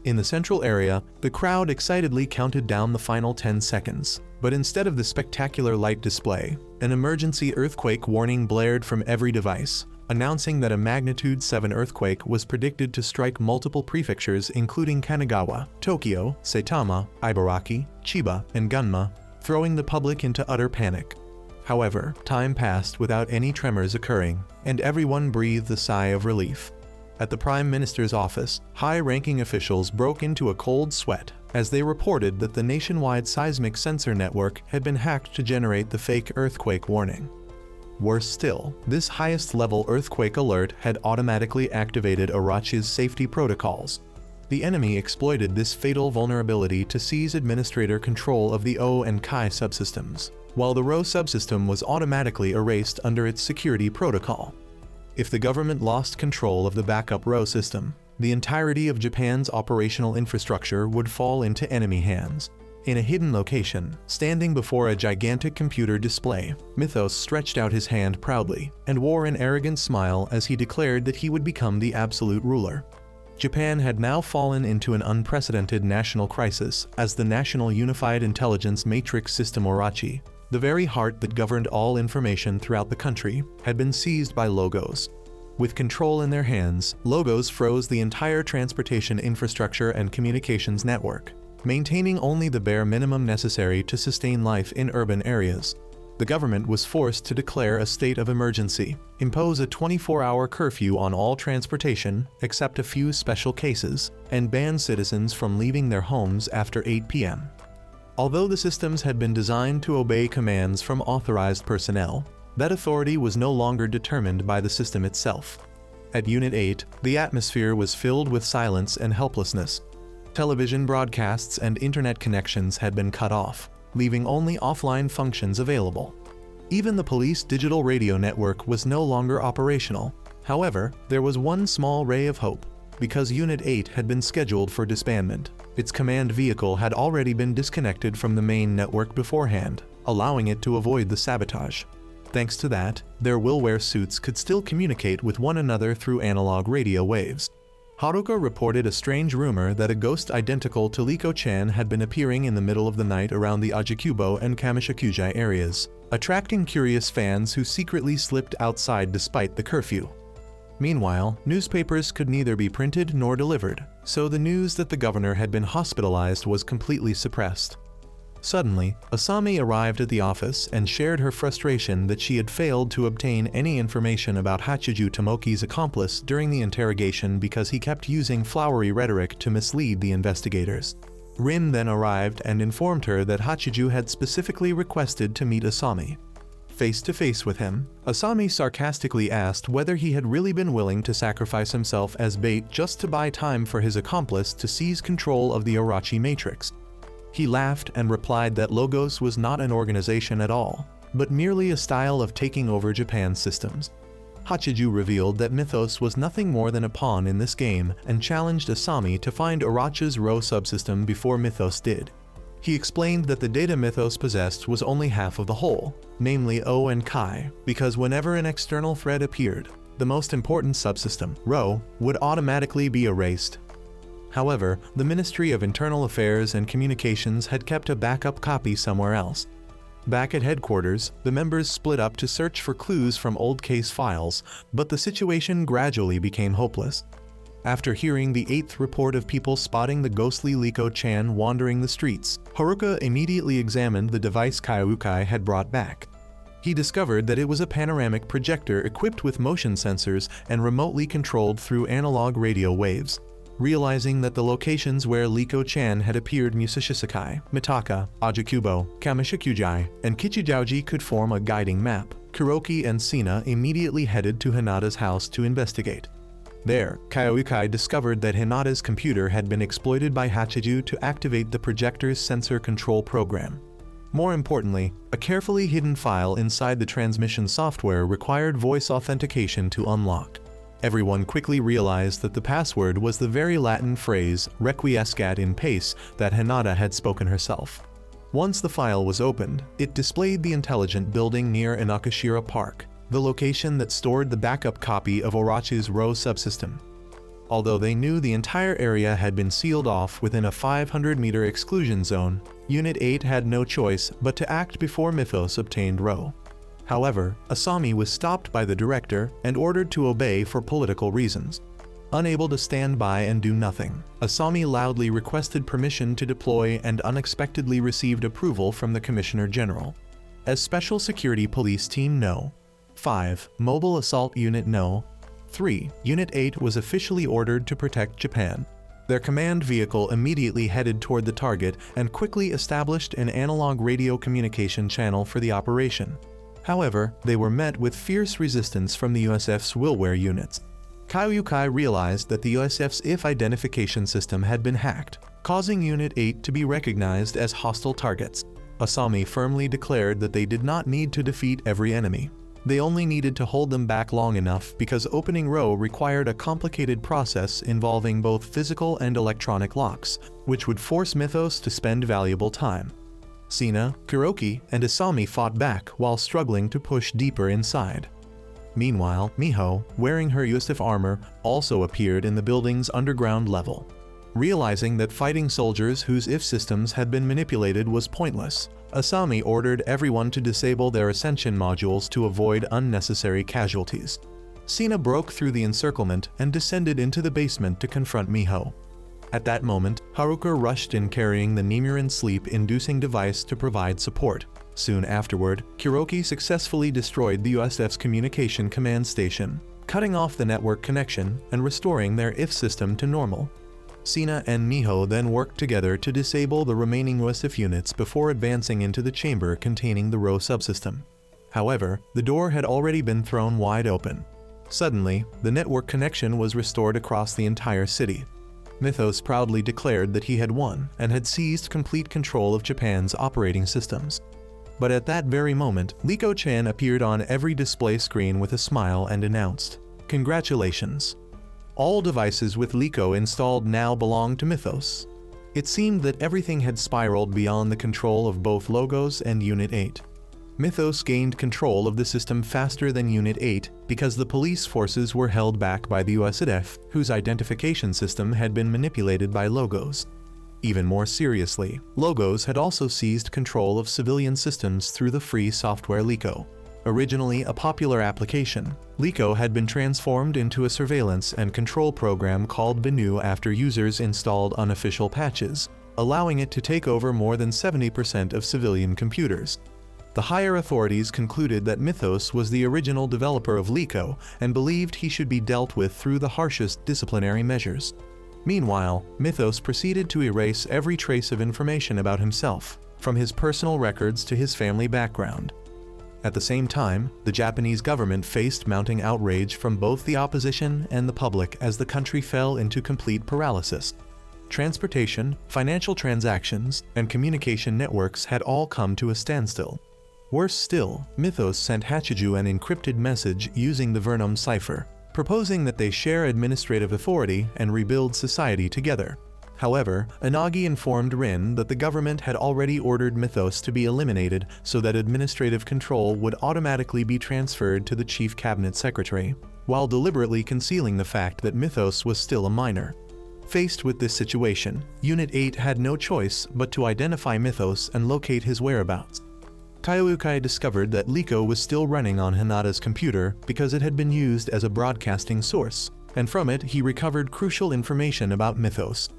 In the central area, the crowd excitedly counted down the final 10 seconds, but instead of the spectacular light display, an emergency earthquake warning blared from every device, announcing that a magnitude 7 earthquake was predicted to strike multiple prefectures including Kanagawa, Tokyo, Saitama, Ibaraki, Chiba, and Gunma, throwing the public into utter panic. However, time passed without any tremors occurring, and everyone breathed a sigh of relief. At the Prime Minister's office, high-ranking officials broke into a cold sweat as they reported that the nationwide seismic sensor network had been hacked to generate the fake earthquake warning. Worse still, this highest-level earthquake alert had automatically activated Orachi's safety protocols. The enemy exploited this fatal vulnerability to seize administrator control of the O and Kai subsystems, while the Rho subsystem was automatically erased under its security protocol. If the government lost control of the backup Rho system, the entirety of Japan's operational infrastructure would fall into enemy hands. In a hidden location, standing before a gigantic computer display, Mythos stretched out his hand proudly and wore an arrogant smile as he declared that he would become the absolute ruler. Japan had now fallen into an unprecedented national crisis as the National Unified Intelligence Matrix System Orachi, the very heart that governed all information throughout the country, had been seized by Logos. With control in their hands, Logos froze the entire transportation infrastructure and communications network, maintaining only the bare minimum necessary to sustain life in urban areas. The government was forced to declare a state of emergency, impose a 24-hour curfew on all transportation except a few special cases, and ban citizens from leaving their homes after 8 p.m. Although the systems had been designed to obey commands from authorized personnel, that authority was no longer determined by the system itself. At Unit 8, the atmosphere was filled with silence and helplessness. Television broadcasts and internet connections had been cut off, leaving only offline functions available. Even the police digital radio network was no longer operational. However, there was one small ray of hope. Because Unit 8 had been scheduled for disbandment, its command vehicle had already been disconnected from the main network beforehand, allowing it to avoid the sabotage. Thanks to that, their Willware suits could still communicate with one another through analog radio waves. Haruka reported a strange rumor that a ghost identical to Liko-chan had been appearing in the middle of the night around the Ajikubo and Kamishakujai areas, attracting curious fans who secretly slipped outside despite the curfew. Meanwhile, newspapers could neither be printed nor delivered, so the news that the governor had been hospitalized was completely suppressed. Suddenly, Asami arrived at the office and shared her frustration that she had failed to obtain any information about Hachiju Tomoki's accomplice during the interrogation because he kept using flowery rhetoric to mislead the investigators. Rin then arrived and informed her that Hachiju had specifically requested to meet Asami. Face to face with him, Asami sarcastically asked whether he had really been willing to sacrifice himself as bait just to buy time for his accomplice to seize control of the Orochi Matrix. He laughed and replied that Logos was not an organization at all, but merely a style of taking over Japan's systems. Hachiju revealed that Mythos was nothing more than a pawn in this game and challenged Asami to find Orochi's Rho subsystem before Mythos did. He explained that the data Mythos possessed was only half of the whole, namely O and Kai, because whenever an external threat appeared, the most important subsystem, Rho, would automatically be erased. However, the Ministry of Internal Affairs and Communications had kept a backup copy somewhere else. Back at headquarters, the members split up to search for clues from old case files, but the situation gradually became hopeless. After hearing the 8th report of people spotting the ghostly Liko-chan wandering the streets, Haruka immediately examined the device Kaiukai had brought back. He discovered that it was a panoramic projector equipped with motion sensors and remotely controlled through analog radio waves. Realizing that the locations where Liko-chan had appeared Musashisakai, Mitaka, Ajakubo, Kamishikujai, and Kichijauji could form a guiding map, Kuroki and Sina immediately headed to Hinata's house to investigate. There, Kaiukai discovered that Hinata's computer had been exploited by Hachiju to activate the projector's sensor control program. More importantly, a carefully hidden file inside the transmission software required voice authentication to unlock. Everyone quickly realized that the password was the very Latin phrase requiescat in pace that Hinata had spoken herself. Once the file was opened, it displayed the intelligent building near Inakashira Park, the location that stored the backup copy of Orochi's Rho subsystem. Although they knew the entire area had been sealed off within a 500-meter exclusion zone, Unit 8 had no choice but to act before Mythos obtained Rho. However, Asami was stopped by the director and ordered to obey for political reasons. Unable to stand by and do nothing, Asami loudly requested permission to deploy and unexpectedly received approval from the Commissioner General. As Special Security Police Team No. 5. Mobile Assault Unit No. 3. Unit 8 was officially ordered to protect Japan. Their command vehicle immediately headed toward the target and quickly established an analog radio communication channel for the operation. However, they were met with fierce resistance from the USF's Willware units. Kaiukai realized that the USF's IF identification system had been hacked, causing Unit 8 to be recognized as hostile targets. Asami firmly declared that they did not need to defeat every enemy. They only needed to hold them back long enough because opening Rho required a complicated process involving both physical and electronic locks, which would force Mythos to spend valuable time. Sina, Kuroki, and Asami fought back while struggling to push deeper inside. Meanwhile, Miho, wearing her USF armor, also appeared in the building's underground level. Realizing that fighting soldiers whose IF systems had been manipulated was pointless, Asami ordered everyone to disable their ascension modules to avoid unnecessary casualties. Sina broke through the encirclement and descended into the basement to confront Miho. At that moment, Haruka rushed in carrying the Nimuran sleep-inducing device to provide support. Soon afterward, Kuroki successfully destroyed the USF's communication command station, cutting off the network connection and restoring their IF system to normal. Sina and Miho then worked together to disable the remaining USF units before advancing into the chamber containing the Rho subsystem. However, the door had already been thrown wide open. Suddenly, the network connection was restored across the entire city. Mythos proudly declared that he had won and had seized complete control of Japan's operating systems. But at that very moment, Liko-chan appeared on every display screen with a smile and announced, "Congratulations. All devices with Liko installed now belong to Mythos." It seemed that everything had spiraled beyond the control of both Logos and Unit 8. Mythos gained control of the system faster than Unit 8 because the police forces were held back by the USAF, whose identification system had been manipulated by Logos. Even more seriously, Logos had also seized control of civilian systems through the free software Liko. Originally a popular application, Liko had been transformed into a surveillance and control program called Benu after users installed unofficial patches, allowing it to take over more than 70% of civilian computers. The higher authorities concluded that Mythos was the original developer of Liko and believed he should be dealt with through the harshest disciplinary measures. Meanwhile, Mythos proceeded to erase every trace of information about himself, from his personal records to his family background. At the same time, the Japanese government faced mounting outrage from both the opposition and the public as the country fell into complete paralysis. Transportation, financial transactions, and communication networks had all come to a standstill. Worse still, Mythos sent Hachiju an encrypted message using the Vernum cipher, proposing that they share administrative authority and rebuild society together. However, Inagi informed Rin that the government had already ordered Mythos to be eliminated so that administrative control would automatically be transferred to the chief cabinet secretary, while deliberately concealing the fact that Mythos was still a minor. Faced with this situation, Unit 8 had no choice but to identify Mythos and locate his whereabouts. Kaiukai discovered that Liko was still running on Hinata's computer because it had been used as a broadcasting source, and from it he recovered crucial information about Mythos.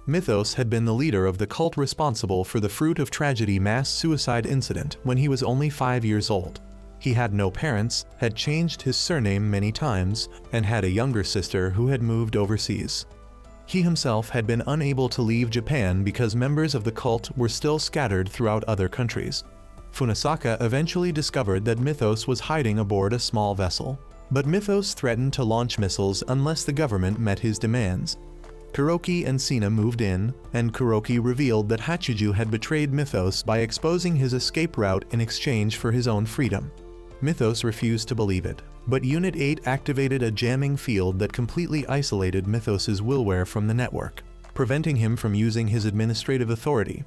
Mythos had been the leader of the cult responsible for the Fruit of Tragedy mass suicide incident when he was only 5 years old. He had no parents, had changed his surname many times, and had a younger sister who had moved overseas. He himself had been unable to leave Japan because members of the cult were still scattered throughout other countries. Funasaka eventually discovered that Mythos was hiding aboard a small vessel, but Mythos threatened to launch missiles unless the government met his demands. Kuroki and Sina moved in, and Kuroki revealed that Hachiju had betrayed Mythos by exposing his escape route in exchange for his own freedom. Mythos refused to believe it, but Unit 8 activated a jamming field that completely isolated Mythos's willware from the network, preventing him from using his administrative authority.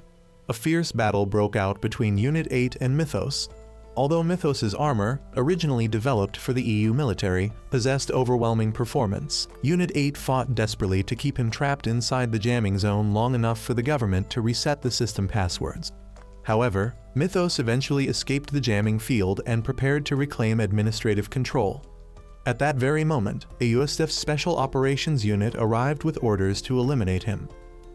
A fierce battle broke out between Unit 8 and Mythos. Although Mythos's armor, originally developed for the EU military, possessed overwhelming performance, Unit 8 fought desperately to keep him trapped inside the jamming zone long enough for the government to reset the system passwords. However, Mythos eventually escaped the jamming field and prepared to reclaim administrative control. At that very moment, a USDF Special Operations Unit arrived with orders to eliminate him.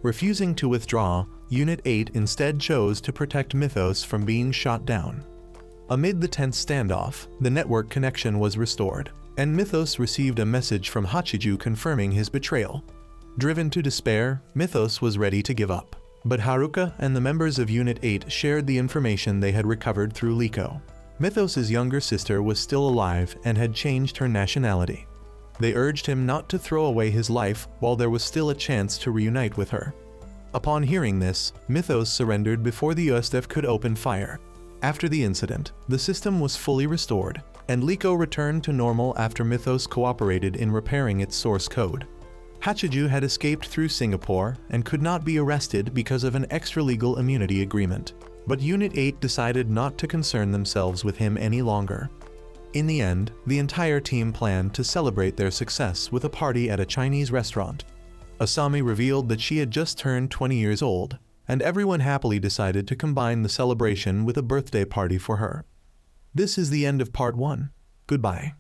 Refusing to withdraw, Unit 8 instead chose to protect Mythos from being shot down. Amid the tense standoff, the network connection was restored, and Mythos received a message from Hachiju confirming his betrayal. Driven to despair, Mythos was ready to give up, but Haruka and the members of Unit 8 shared the information they had recovered through Liko. Mythos's younger sister was still alive and had changed her nationality. They urged him not to throw away his life while there was still a chance to reunite with her. Upon hearing this, Mythos surrendered before the USDF could open fire. After the incident, the system was fully restored, and Liko returned to normal after Mythos cooperated in repairing its source code. Hachiju had escaped through Singapore and could not be arrested because of an extra-legal immunity agreement, but Unit 8 decided not to concern themselves with him any longer. In the end, the entire team planned to celebrate their success with a party at a Chinese restaurant. Asami revealed that she had just turned 20 years old, and everyone happily decided to combine the celebration with a birthday party for her. This is the end of Part 1. Goodbye.